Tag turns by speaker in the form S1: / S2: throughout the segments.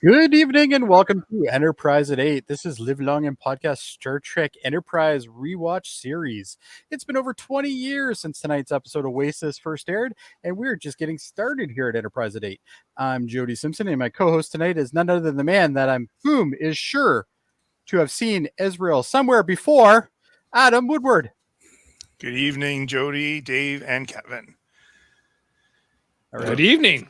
S1: Good evening and welcome to Enterprise at 8. This is Live Long and Podcast Star Trek Enterprise Rewatch series. It's been over 20 years since tonight's episode Oasis first aired, and we're just getting started here at Enterprise at 8. I'm Jody Simpson, and my co-host tonight is none other than the man that whom is sure to have seen Israel somewhere before, Adam Woodward.
S2: Good evening, Jody, Dave, and Kevin.
S1: All right.
S3: Good evening.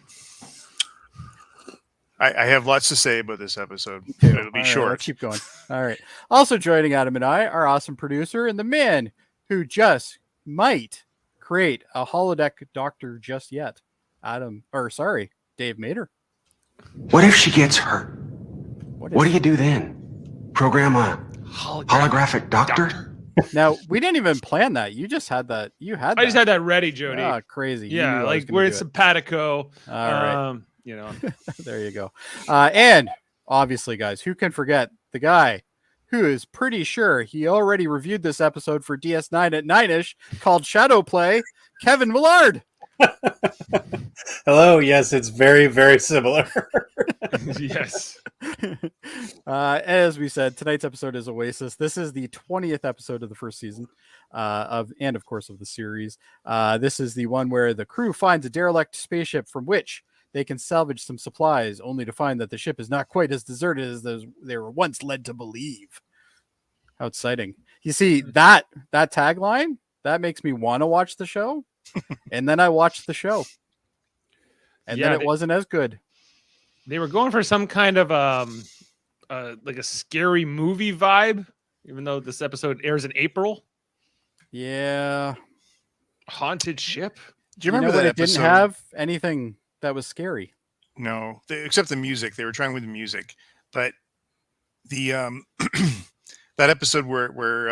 S2: I have lots to say about this episode. It'll be short.
S1: Let's keep going. All right. Also joining Adam and I, our awesome producer and the man who just might create a holodeck doctor just yet. Dave Mater.
S4: What if she gets hurt? What do you do then? Program a holographic doctor?
S1: Now, we didn't even plan that. You just had that. I
S3: just had that ready, Jody.
S1: Ah, crazy.
S3: Yeah, like we're in simpatico.
S1: All right.
S3: You know.
S1: There you go. And obviously, guys, who can forget the guy who is pretty sure he already reviewed this episode for DS9 at 9-ish called Shadow Play, Kevin Millard.
S5: Hello. Yes, it's very, very similar.
S3: Yes.
S1: As we said, tonight's episode is Oasis. This is the 20th episode of the first season of the series. This is the one where the crew finds a derelict spaceship from which they can salvage some supplies, only to find that the ship is not quite as deserted as they were once led to believe. How exciting. You see, that tagline, that makes me want to watch the show. And then I watched the show. And then it wasn't as good.
S3: They were going for some kind of like a scary movie vibe, even though this episode airs in April.
S1: Yeah.
S3: Haunted ship.
S2: Do you remember that
S1: it
S2: episode?
S1: Didn't have anything that was scary.
S2: No, except the music. They were trying with the music, but the that episode where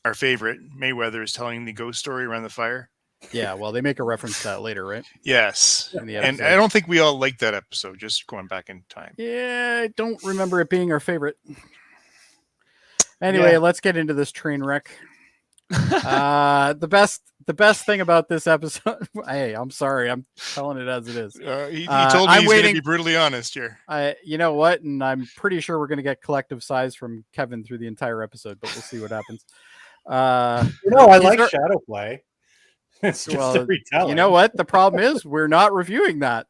S2: our favorite Mayweather is telling the ghost story around the fire.
S1: Yeah, well, they make a reference to that later, right?
S2: Yes, and I don't think we all liked that episode. Just going back in time.
S1: Yeah, I don't remember it being our favorite. Anyway, Let's get into this train wreck. The best thing about this episode. Hey, I'm sorry, I'm telling it as it is.
S2: He told me he's going to be brutally honest here.
S1: You know what? And I'm pretty sure we're going to get collective sighs from Kevin through the entire episode, but we'll see what happens.
S5: I like Shadow Play. It's just a retelling.
S1: You know what? The problem is we're not reviewing that,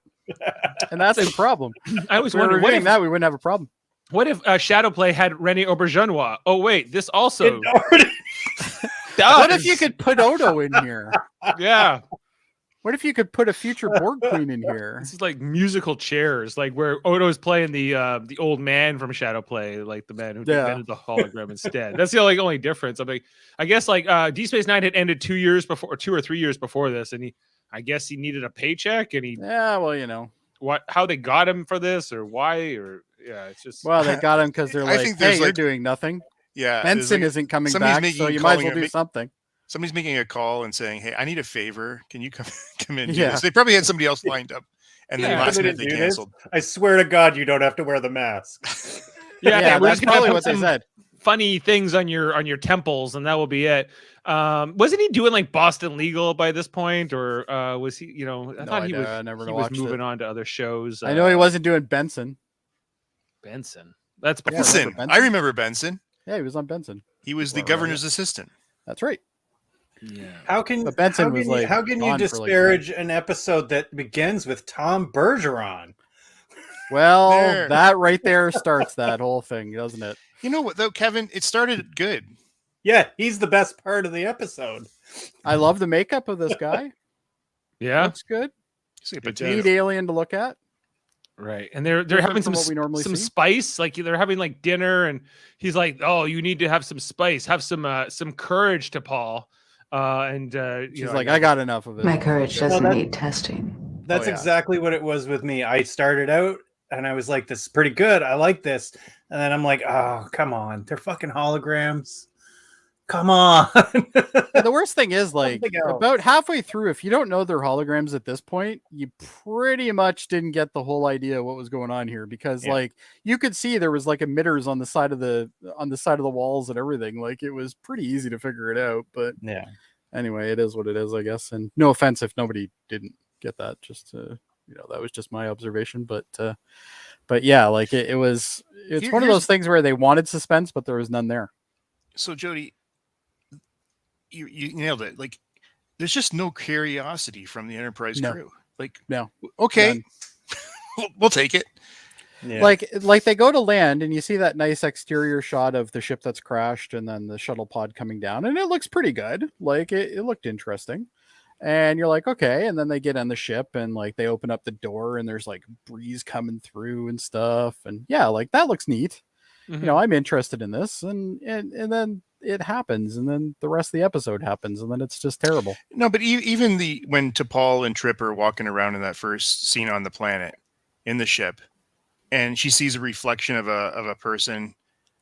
S1: and that's the problem.
S3: I was wondering,
S1: we wouldn't have a problem.
S3: What if Shadow Play had Rene Auberjonois? Oh wait, this also.
S1: What if you could put Odo in here?
S3: Yeah.
S1: What if you could put a future Borg Queen in here?
S3: This is like musical chairs, like where Odo's playing the old man from Shadow Play, like the man who invented the hologram instead. That's the only difference. I guess D Space Nine had ended 2 years before, 2 or 3 years before this, and I guess he needed a paycheck, and how they got him for this or why it's just
S1: they got him because they're like, hey, you're doing nothing.
S2: Yeah,
S1: Benson isn't coming back, so you might as well do something.
S2: Somebody's making a call and saying, "Hey, I need a favor. Can you come in?" Yeah, this? They probably had somebody else lined up, and then last minute they canceled.
S5: I swear to God, you don't have to wear the mask.
S3: Yeah,
S1: that's probably what they said.
S3: Funny things on your temples, and that will be it. Wasn't he doing like Boston Legal by this point, or was he? I thought he was moving on to other shows.
S1: I know he wasn't doing Benson.
S3: That's
S2: Benson. I remember Benson.
S1: Yeah, he was on Benson.
S2: He was the governor's assistant.
S1: That's right.
S3: Yeah.
S5: How can you disparage an episode that begins with Tom Bergeron?
S1: Well, that right there starts that whole thing, doesn't it?
S2: You know what, though, Kevin? It started good.
S5: Yeah, he's the best part of the episode.
S1: I love the makeup of this guy.
S3: Yeah,
S1: looks good.
S2: It's a
S1: neat alien to look at.
S3: Right, and they're having some spice, like they're having like dinner, and he's like, "Oh, you need to have some spice, have some courage to Paul." She's
S1: like, "I got enough of it.
S6: My courage doesn't need testing."
S5: That's exactly what it was with me. I started out and I was like, "This is pretty good. I like this," and then I'm like, "Oh, come on, they're fucking holograms." Come on.
S1: The worst thing is, like, about halfway through, if you don't know they're holograms at this point, you pretty much didn't get the whole idea of what was going on here, because like you could see there was like emitters on the side of the walls and everything. Like, it was pretty easy to figure it out. But anyway, it is what it is, I guess. And no offense if nobody didn't get that. Just that was just my observation. But But yeah, like it's one of those things where they wanted suspense, but there was none there.
S2: So Jody, you nailed it. Like, there's just no curiosity from the Enterprise crew. Like,
S1: no,
S2: okay, we'll take it.
S5: Yeah.
S1: Like they go to land and you see that nice exterior shot of the ship that's crashed and then the shuttle pod coming down, and it looks pretty good. Like it looked interesting. And you're like, okay. And then they get on the ship and like they open up the door and there's like breeze coming through and stuff. And yeah, like that looks neat.
S3: Mhm.
S1: You know, I'm interested in this. And then it happens. And then the rest of the episode happens. And then it's just terrible.
S2: No, but even when T'Pol and Trip are walking around in that first scene on the planet in the ship, and she sees a reflection of a person.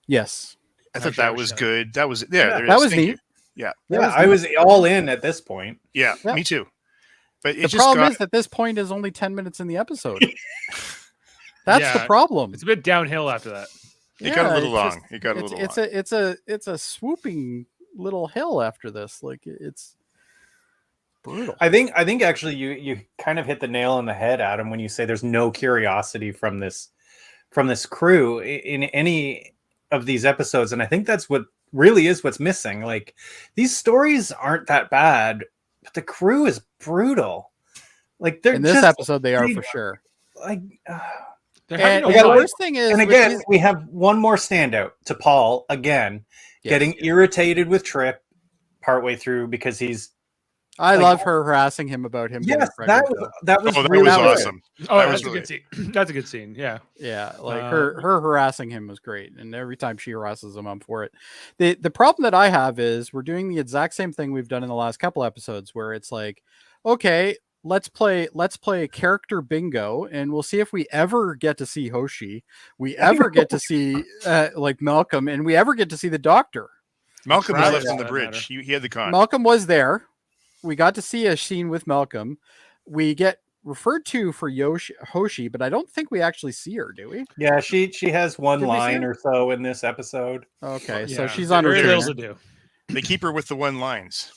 S1: Yes.
S2: I thought that was good. That was
S1: that was neat.
S2: Yeah.
S5: I was all in at this point.
S2: Yeah, me too. But
S1: the problem is that this point is only 10 minutes in the episode. That's the problem.
S3: It's a bit downhill after that.
S2: It got a little long. It got a little long.
S1: It's a swooping little hill after this. Like it's brutal.
S5: I think actually you kind of hit the nail on the head, Adam, when you say there's no curiosity from this crew in any of these episodes, and I think that's what really is what's missing. Like, these stories aren't that bad, but the crew is brutal. Like, they're
S1: in this
S5: just,
S1: episode they are for sure.
S5: Like,
S1: and the worst thing is,
S5: and again, we have one more standout, to Paul again, getting irritated with Trip partway through because he's.
S1: I love her harassing him about him.
S5: Yes, that was really
S2: awesome.
S3: Oh, that's a good scene. That's a good scene. Yeah,
S1: yeah. Like her harassing him was great, and every time she harasses him, I'm for it. The problem that I have is we're doing the exact same thing we've done in the last couple episodes, where it's like, okay, let's play character bingo, and we'll see if we ever get to see Hoshi, we ever get to see like Malcolm, and we ever get to see the Doctor.
S2: Malcolm was left on the bridge. He had the con.
S1: Malcolm was there. We got to see a scene with Malcolm. We get referred to for Hoshi, but I don't think we actually see her, do we?
S5: Yeah, she has one line or so in this episode.
S1: Okay, so she's on her
S3: to do.
S2: They keep her with the one lines.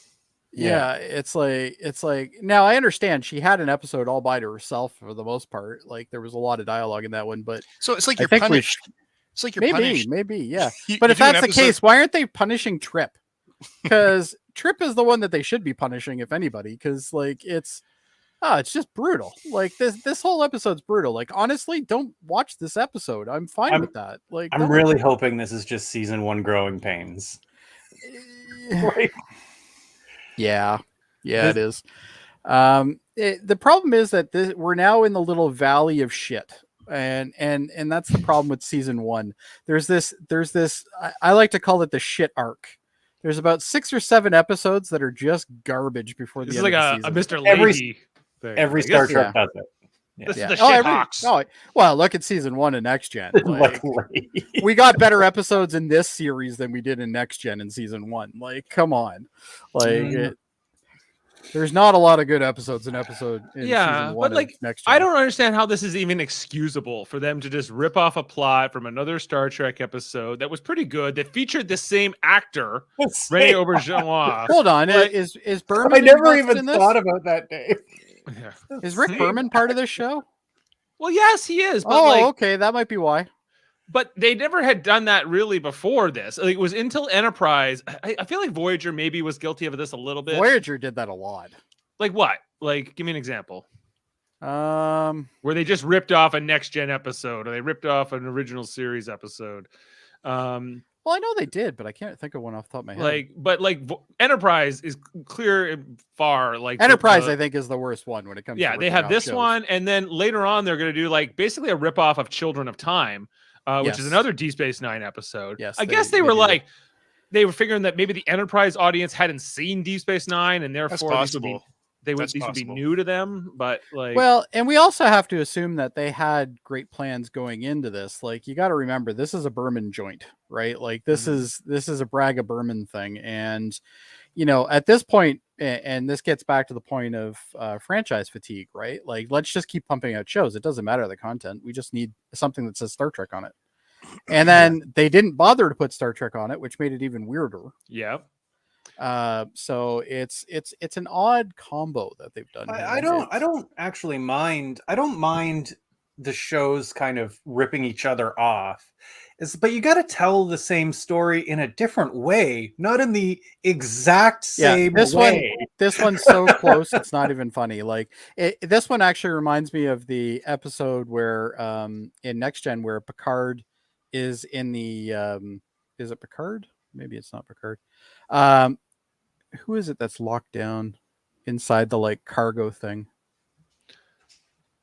S1: Yeah, it's like now I understand she had an episode all by herself for the most part. Like there was a lot of dialogue in that one, but
S2: so it's like you're punished. It's like you're punished.
S1: Maybe, yeah. But if that's the case, why aren't they punishing Trip? Because Trip is the one that they should be punishing, if anybody, because like it's just brutal. Like this whole episode's brutal. Like honestly, don't watch this episode. I'm fine with that. Like
S5: I'm really hoping this is just season 1 growing pains.
S1: Right. Yeah, it is. The problem is that we're now in the little valley of shit. And that's the problem with season 1. There's this I like to call it the shit arc. There's about 6 or 7 episodes that are just garbage before the end of the season.
S3: Mr. Leahy thing.
S5: Every Star Trek does it.
S3: Yeah. This is the shit hawks.
S1: Well, look at season 1 and Next Gen. Like, we got better episodes in this series than we did in Next Gen in season 1. Like, come on. Like, there's not a lot of good episodes in season 1
S3: but like,
S1: Next Gen.
S3: I don't understand how this is even excusable for them to just rip off a plot from another Star Trek episode that was pretty good, that featured the same actor, Rene Auberjonois.
S1: Hold on, is Berman?
S5: I never even thought about that, Dave.
S1: Yeah. Is Rick Berman part of this show?
S3: Well, yes, he is. But
S1: okay, that might be why.
S3: But they never had done that really before this. Like, it was until Enterprise. I feel like Voyager maybe was guilty of this a little bit.
S1: Voyager did that a lot.
S3: Like what? Like, give me an example.
S1: Where
S3: they just ripped off a Next Gen episode, or they ripped off an original series episode.
S1: Well, I know they did, but I can't think of one off the top of my head.
S3: Enterprise is clear and far. Like
S1: Enterprise, I think, is the worst one when it comes.
S3: Yeah,
S1: to
S3: they have this
S1: shows.
S3: one, and then later on they're going to do like basically a ripoff of Children of Time, which is another Deep Space Nine episode.
S1: Yes,
S3: I guess they were figuring that maybe the Enterprise audience hadn't seen Deep Space Nine, and therefore these would be new to them. But
S1: and we also have to assume that they had great plans going into this. Like, you got to remember, this is a Berman joint, right? Like this is a Braga Berman thing, and at this point, and this gets back to the point of franchise fatigue, right? Like, let's just keep pumping out shows. It doesn't matter the content. We just need something that says Star Trek on it. And then they didn't bother to put Star Trek on it, which made it even weirder.
S3: Yeah.
S1: So it's an odd combo that they've done.
S5: I don't actually mind. I don't mind the shows kind of ripping each other off. But you got to tell the same story in a different way, not in the exact same way.
S1: This one's so close, it's not even funny. Like this one actually reminds me of the episode where in Next Gen where Picard is in the is it Picard? Maybe it's not Picard. Who is it that's locked down inside the like cargo thing?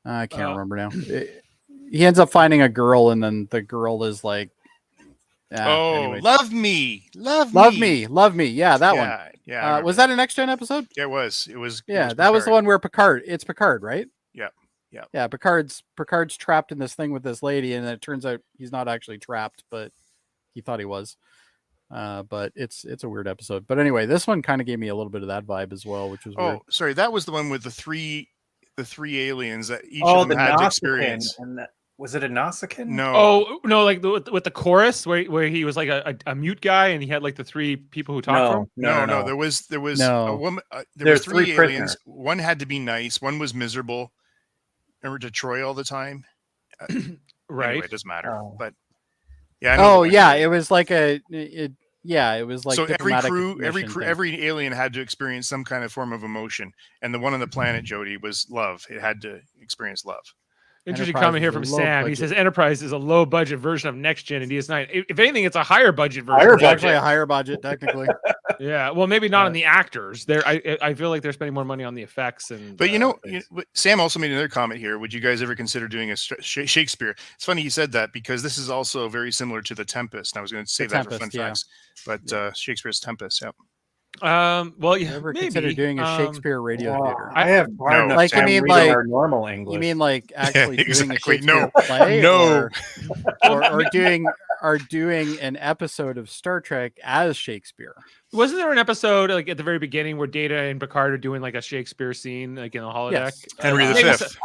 S1: I can't remember now. He ends up finding a girl, and then the girl is like, anyway.
S2: Love me.
S1: Yeah, that one.
S2: Yeah.
S1: Was that a Next Gen episode?
S2: Yeah, it was. It was.
S1: Yeah,
S2: it was
S1: that was the
S2: Picard.
S1: one where Picard. It's Picard, right?
S2: Yeah.
S1: Yeah, Picard's trapped in this thing with this lady, and it turns out he's not actually trapped, but he thought he was. But it's a weird episode. But anyway, this one kind of gave me a little bit of that vibe as well, which was weird.
S2: Sorry, that was the one with the three aliens that each of them had to experience.
S5: Was it a Nausicaan?
S2: No.
S3: Oh no, like with the chorus where he was like a mute guy and he had like the three people who talked for him.
S2: No. There was a woman. There was three aliens. One had to be nice. One was miserable. Remember to Troy all the time.
S3: Right.
S2: Anyway, it doesn't matter. But yeah.
S1: It was like it was like
S2: so
S1: every
S2: every alien had to experience some kind of form of emotion, and the one on the planet, Jody, was love. It had to experience love.
S3: Interesting comment here from Sam. He says Enterprise is a low budget version of Next Gen and DS9. If anything, it's a higher budget version.
S1: Actually, a higher budget, technically.
S3: Yeah, well, maybe not on the actors. I feel like they're spending more money on the effects and.
S2: But Sam also made another comment here. Would you guys ever consider doing a Shakespeare? It's funny you said that because this is also very similar to The Tempest. And I was going to say that for fun facts, but Shakespeare's Tempest. Yep.
S3: Well, yeah.
S1: Ever consider doing a Shakespeare radio theater?
S5: I have
S1: like you mean like
S5: our normal English.
S1: You mean like actually doing a Shakespeare play?
S2: No.
S1: Or doing an episode of Star Trek as Shakespeare?
S3: Wasn't there an episode like at the very beginning where Data and Picard are doing like a Shakespeare scene like in the holodeck?
S1: Yes.
S2: Henry V.
S5: That's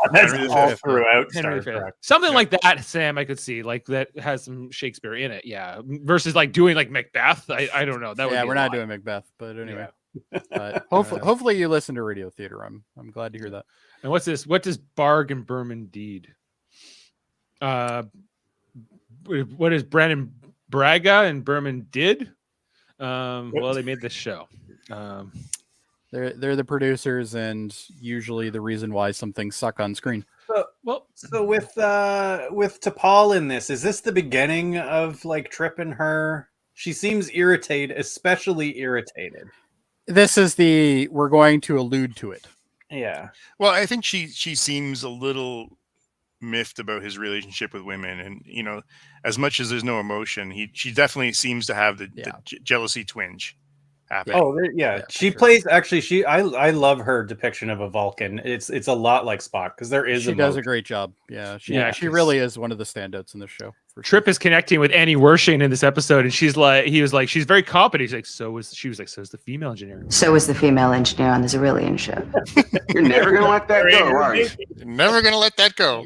S5: all throughout
S3: Henry
S5: Star
S3: V.
S5: Trek.
S3: Something like that, Sam. I could see like that has some Shakespeare in it. Yeah, versus like doing like Macbeth. I don't know. That would
S1: we're not doing Macbeth, but anyway. But hopefully you listen to radio theater. I'm glad to hear that.
S3: And what's this? What does Barg and Berman deed? What is Brandon Braga and Berman did? Well, they made this show.
S1: They're the producers and usually the reason why some things suck on screen.
S5: So with T'Pol in this, is this the beginning of like Trip and her? She seems irritated, especially irritated.
S1: This is we're going to allude to it.
S5: Yeah.
S2: Well, I think she seems a little miffed about his relationship with women, and as much as there's no emotion, she definitely seems to have the jealousy twinge happening.
S5: Oh yeah, she plays actually. I love her depiction of a Vulcan. It's a lot like Spock because she
S1: does a great job. Yeah, she really is one of the standouts in the show.
S3: Trip is connecting with Annie Wershing in this episode, and she's very competent. He's like, so is the female engineer.
S6: So is the female engineer on the Zerillion ship. You're never gonna let that go, are you?
S2: Never gonna let that go.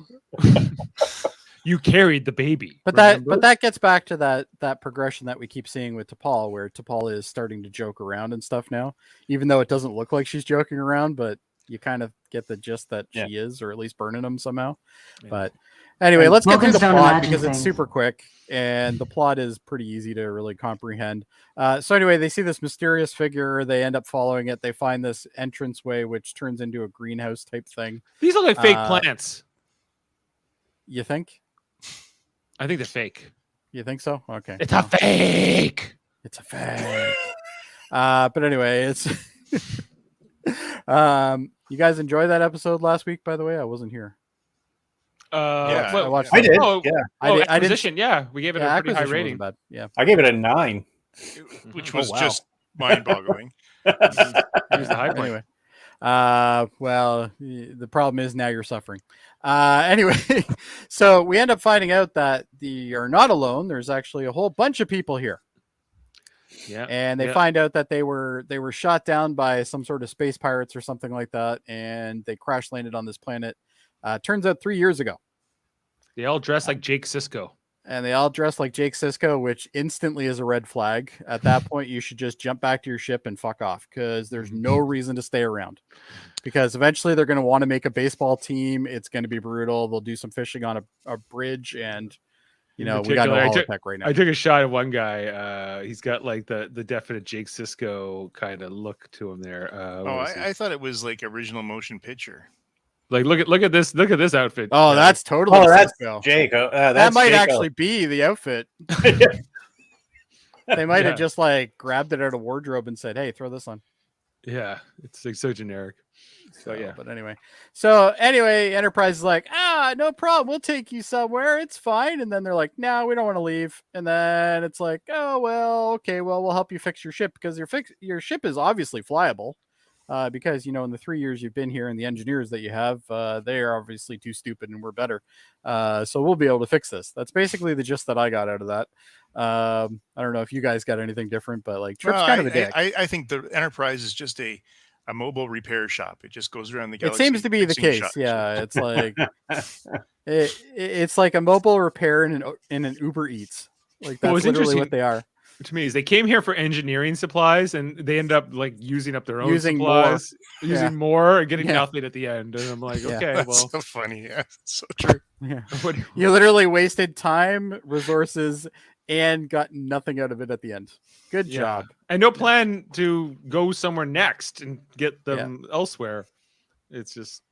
S3: You carried the baby.
S1: But that gets back to that progression that we keep seeing with T'Pol, where T'Pol is starting to joke around and stuff now, even though it doesn't look like she's joking around, but you kind of get the gist that she is, or at least burning them somehow. Yeah. But anyway, let's get through the plot because it's super quick and the plot is pretty easy to really comprehend. So anyway, they see this mysterious figure. They end up following it. They find this entranceway, which turns into a greenhouse type thing.
S3: These look like fake plants.
S1: You think?
S3: I think they're fake.
S1: You think so? Okay.
S3: It's a fake.
S1: It's a fake. But anyway, it's you guys enjoy that episode last week, by the way? I wasn't here.
S5: I watched I did.
S3: I didn't. Yeah, we gave it a pretty high rating.
S1: Bad. Yeah,
S5: I gave it a 9,
S2: which was just mind-boggling.
S3: Here's the high point.
S1: Anyway, well, the problem is now you're suffering. Anyway, so we end up finding out that you're not alone. There's actually a whole bunch of people here.
S3: Yeah,
S1: and they find out that they were shot down by some sort of space pirates or something like that, and they crash landed on this planet. Turns out 3 years ago.
S3: They all dress like Jake Sisko.
S1: and they all dress like Jake Sisko, which instantly is a red flag. At that point, you should just jump back to your ship and fuck off, because there's no reason to stay around. Because eventually they're going to want to make a baseball team. It's going to be brutal. They'll do some fishing on a bridge, and we got no holotech right now.
S3: I took a shot of one guy. He's got like the definite Jake Sisko kind of look to him there.
S2: I thought it was like original motion picture.
S3: Like look at this outfit.
S1: Oh, that's totally.
S5: Oh, that's
S1: Sisko.
S5: Jake.
S1: That might actually be the outfit. They might have just like grabbed it out of wardrobe and said, "Hey, throw this on."
S3: Yeah, it's like so generic. So yeah,
S1: but anyway, Enterprise is like, no problem, we'll take you somewhere, it's fine. And then they're like, no, we don't want to leave. And then it's like, oh well, okay, well, we'll help you fix your ship, because your ship is obviously flyable. Because in the 3 years you've been here and the engineers that you have, they are obviously too stupid and we're better. So we'll be able to fix this. That's basically the gist that I got out of that. I don't know if you guys got anything different, but like Trip's kind of a dick.
S2: I think the Enterprise is just a mobile repair shop. It just goes around the galaxy.
S1: It seems to be the case. Yeah, it's like it's like a mobile repair in an Uber Eats. Like that's literally what they are.
S3: To me, is they came here for engineering supplies and they end up like using up their own supplies, using more and getting nothing at the end. And I'm like, okay,
S2: that's
S3: well,
S2: so funny. Yeah, so true.
S1: Yeah, you literally wasted time, resources, and got nothing out of it at the end. Good job.
S3: And no plan to go somewhere next and get them elsewhere. It's just,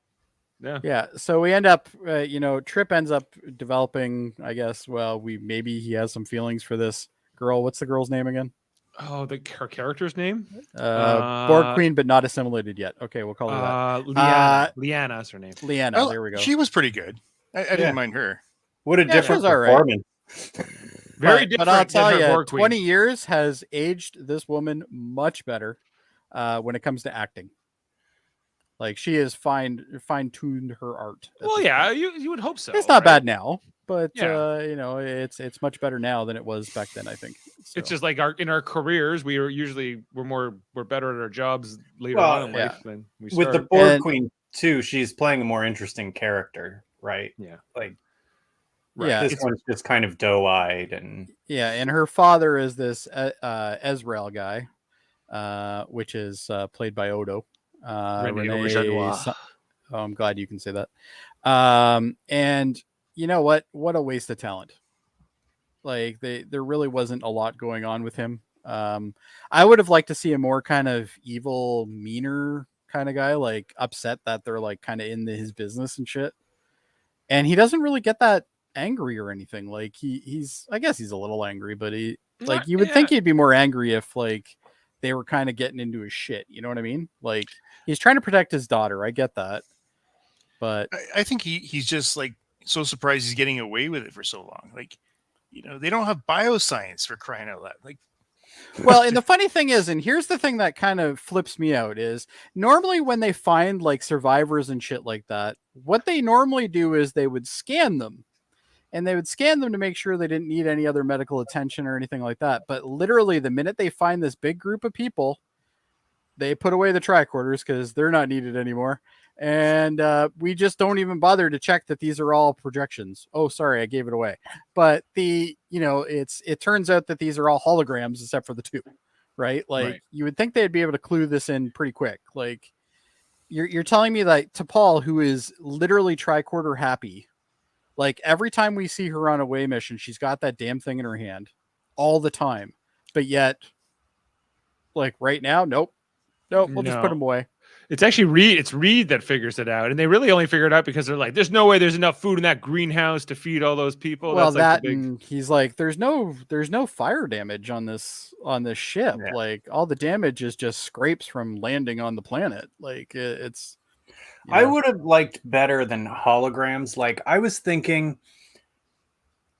S3: yeah. So we end up, Trip ends up developing, I guess, maybe he has some feelings for this girl. What's the girl's name again? Oh, her character's name?
S1: Borg Queen, but not assimilated yet. Okay, we'll call her
S3: that. Liana is her name.
S1: Liana, there we go.
S2: She was pretty good. I didn't mind her.
S5: What a different performance.
S3: Very different.
S1: But I'll tell you, 20 years has aged this woman much better when it comes to acting. Like she is fine-tuned her art.
S3: Well, yeah, you would hope so.
S1: It's not bad now, but it's much better now than it was back then, I think. So.
S3: It's just like in our careers, we're better at our jobs later on in life than we start.
S5: With the Borg Queen too, she's playing a more interesting character, right?
S3: Yeah.
S5: Like
S1: this
S5: one's just kind of doe-eyed and
S1: and her father is this Ezrael guy, which is played by Odo. I'm glad you can say that. And you know what a waste of talent. Like there really wasn't a lot going on with him. I would have liked to see a more kind of evil, meaner kind of guy, like upset that they're like kind of in his business and shit. And he doesn't really get that angry or anything. Like I guess he's a little angry, but you would think he'd be more angry if like they were kind of getting into his shit. You know what I mean? Like he's trying to protect his daughter. I get that. But
S2: I think he's just like so surprised he's getting away with it for so long. Like, they don't have bioscience, for crying out loud. Like,
S1: well, and the funny thing is, and here's the thing that kind of flips me out is normally when they find like survivors and shit like that, what they normally do is they would scan them. And they would scan them to make sure they didn't need any other medical attention or anything like that. But literally the minute they find this big group of people, they put away the tricorders because they're not needed anymore. And we just don't even bother to check that these are all projections. Oh, sorry, I gave it away. But it turns out that these are all holograms except for the two, right? Like you would think they'd be able to clue this in pretty quick. Like you're telling me that T'Pol, who is literally tricorder happy, like every time we see her on a away mission, she's got that damn thing in her hand all the time. But yet, like right now, nope, we'll just put them away.
S3: It's actually Reed that figures it out, and they really only figure it out because they're like, "There's no way there's enough food in that greenhouse to feed all those people."
S1: Well, and he's like, "There's no fire damage on this ship. Yeah. Like all the damage is just scrapes from landing on the planet. Like it's."
S5: I would have liked better than holograms. Like I was thinking,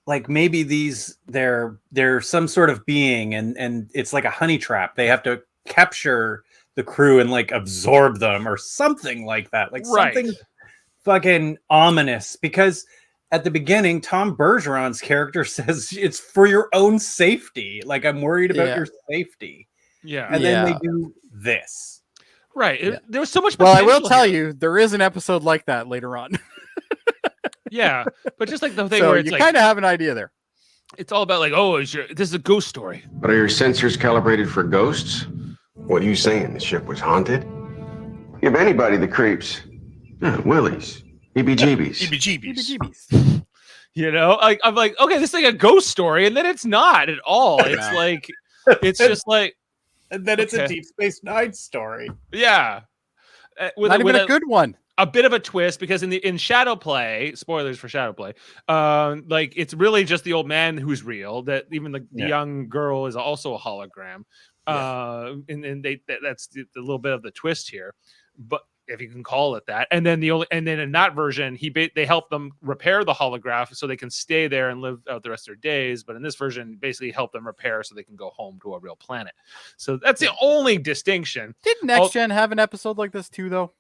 S5: like maybe they're some sort of being, and it's like a honey trap. They have to capture the crew and like absorb them or something like that. Like something fucking ominous. Because at the beginning, Tom Bergeron's character says it's for your own safety. Like I'm worried about your safety.
S3: Yeah,
S5: and then they do this.
S3: Right. There was so much.
S1: Well, I will tell you, there is an episode like that later on.
S3: Yeah, but just like the thing
S1: so
S3: where it's
S1: you
S3: like,
S1: kind of have an idea there.
S3: It's all about like, oh, this is a ghost story.
S4: But are your sensors calibrated for ghosts? What are you saying? The ship was haunted? Give anybody the creeps. Willies. EBGBs.
S2: EBGBs.
S3: You know, I'm like, okay, this is like a ghost story, and then it's not at all. It's like, it's just like,
S5: and then it's a Deep Space Nine story.
S3: Yeah,
S1: not even a good one.
S3: A bit of a twist, because in Shadow Play, spoilers for Shadow Play, like it's really just the old man who's real. That even the young girl is also a hologram. And that's the little bit of the twist here, but if you can call it that. And then in that version, they help them repair the holograph so they can stay there and live out the rest of their days. But in this version, basically help them repair so they can go home to a real planet. So that's the only distinction.
S1: Did Next Gen have an episode like this too, though?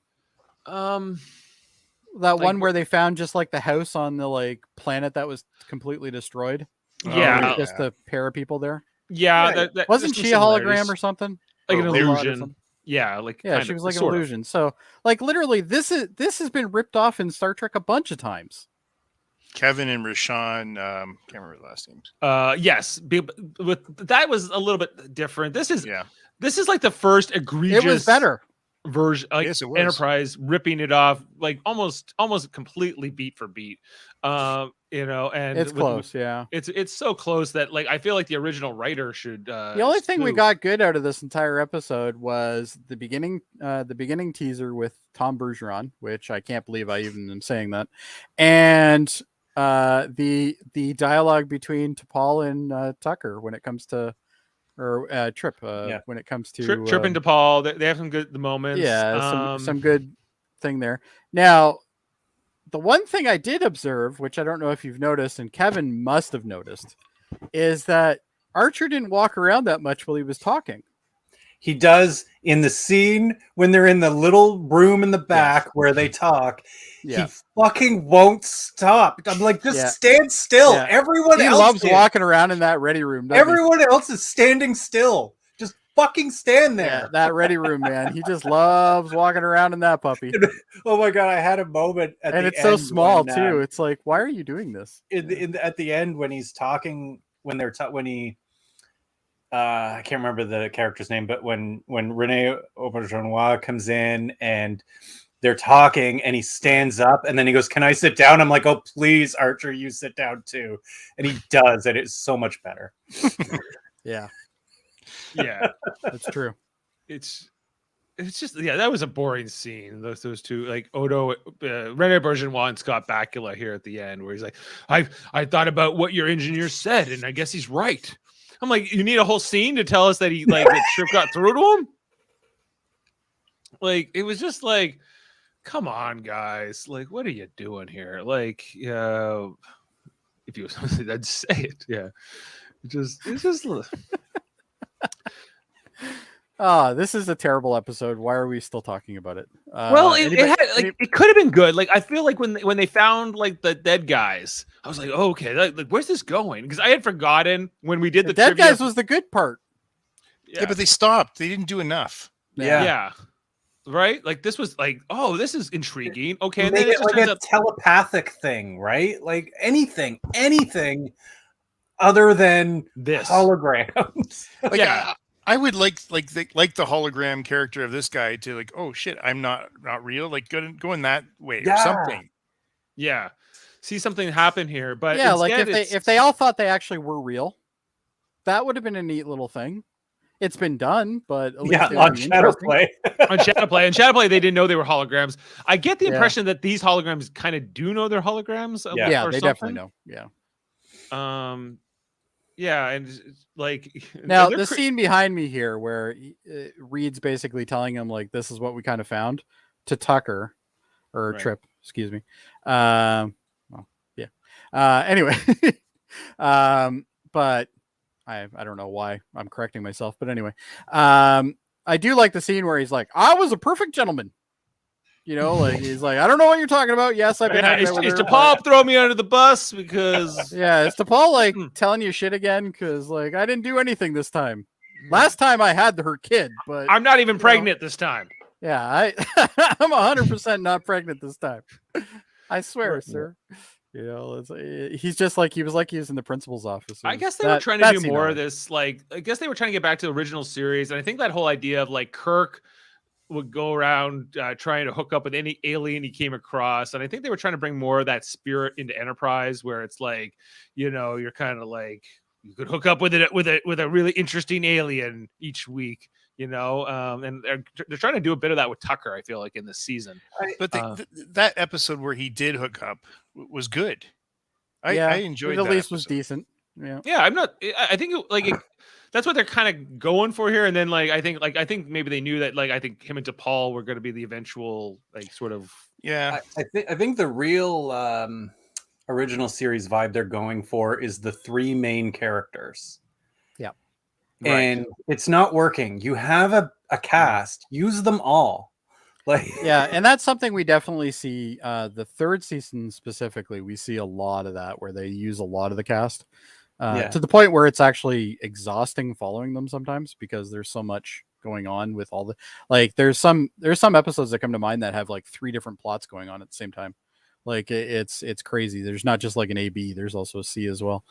S1: That one where they found just like the house on the like planet that was completely destroyed.
S3: Yeah,
S1: just a pair of people there.
S3: Yeah,
S1: that wasn't she a hologram or something?
S3: Like an illusion. Yeah, like
S1: she was like an illusion. So like literally, this has been ripped off in Star Trek a bunch of times.
S2: Kevin and Rashawn, can't remember the last names.
S3: Yes, that was a little bit different. This is like the first egregious.
S1: It was better
S3: version, like Enterprise ripping it off, like almost completely beat for beat. You know, and
S1: it's close. Yeah,
S3: it's so close that like I feel like the original writer should.
S1: The only thing we got good out of this entire episode was the beginning teaser with Tom Bergeron, which I can't believe I even am saying that, and the dialogue between T'Pol and Tucker when it comes to. Or Trip, when it comes to
S3: Trip and T'Pol, they have some good moments.
S1: Yeah, some good thing there. Now, the one thing I did observe, which I don't know if you've noticed, and Kevin must have noticed, is that Archer didn't walk around that much while he was talking.
S5: He does in the scene when they're in the little room in the back where they talk. He fucking won't stop. I'm like, just stand still.
S1: Yeah.
S5: Everyone
S1: he
S5: else
S1: loves walking around in that ready room.
S5: Everyone else is standing still. Just fucking stand there.
S1: Yeah, that ready room, man. He just loves walking around in that puppy.
S5: Oh my god, I had a moment at
S1: and
S5: the
S1: it's
S5: end
S1: so small
S5: when,
S1: too. It's like, why are you doing this?
S5: At the end when he's talking, when he I can't remember the character's name, but when Rene Auberjonois comes in and they're talking and he stands up and then he goes, "Can I sit down?" I'm like, "Oh, please, Archer, you sit down too." And he does, and it's so much better.
S1: Yeah,
S3: that's
S1: true.
S3: It's just that was a boring scene. Those two, like Odo, Rene Auberjonois and Scott Bakula here at the end, where he's like, I thought about what your engineer said, and I guess he's right. I'm like, you need a whole scene to tell us that he like the trip got through to him? Like, it was just like, come on, guys. Like, what are you doing here? Like, if you was something, I'd say it. Yeah. It's just
S1: this is a terrible episode. Why are we still talking about it?
S3: Well, it could have been good. Like, I feel like when they found like the dead guys, I was like, oh, okay, like where's this going? Because I had forgotten when we did the
S1: dead guys was the good part.
S2: Yeah, but they stopped. They didn't do enough.
S3: Yeah. Right? Like this was like, oh, this is intriguing. Okay, and
S5: Make
S3: then
S5: it like a telepathic thing, right? Like anything other than
S3: this
S5: holograms.
S2: Like, I would like the hologram character of this guy to like, oh shit, I'm not real. Like go in that way or something.
S3: Yeah, see something happen here, but
S1: like if they all thought they actually were real, that would have been a neat little thing. It's been done, but at least
S5: on Shadow Play.
S3: On Shadow Play, they didn't know they were holograms. I get the impression that these holograms kind of do know they're holograms.
S1: Yeah, they definitely know. Yeah.
S3: Yeah, and like
S1: now the scene behind me here where Reed's basically telling him like this is what we kind of found to Tucker or Trip, excuse me. Anyway, but I don't know why I'm correcting myself, but anyway, I do like the scene where he's like, "I was a perfect gentleman." You know, like he's like, "I don't know what you're talking about." Yes, I've been.
S3: Is T'Pol throw me under the bus because
S1: is T'Pol like telling you shit again? Because like I didn't do anything this time. Last time I had her kid, but
S3: I'm not even pregnant this time.
S1: Yeah, I'm 100% not pregnant this time. I swear, sir. You know, he's just like he was in the principal's office.
S3: I guess they were trying to do more of this. Like, I guess they were trying to get back to the original series, and I think that whole idea of like Kirk would go around trying to hook up with any alien he came across, and I think they were trying to bring more of that spirit into Enterprise, where it's like, you know, you're kind of like you could hook up with a really interesting alien each week. You know, and they're trying to do a bit of that with Tucker, I feel like, in this season.
S2: But that episode where he did hook up was good. I enjoyed
S1: it.
S2: At
S1: least
S2: episode.
S1: was decent. Yeah.
S3: I'm not. I think that's what they're kind of going for here. And then I think maybe they knew that I think him and DePaul were going to be the eventual sort of.
S2: Yeah,
S5: I think the real original series vibe they're going for is the three main characters. And it's not working. You have a cast, use them all.
S1: And that's something we definitely see. The third season specifically, we see a lot of that where they use a lot of the cast to the point where it's actually exhausting following them sometimes because there's so much going on with all the there's some episodes that come to mind that have 3 different plots going on at the same time. It's crazy. There's not just an A-B, there's also a C as well.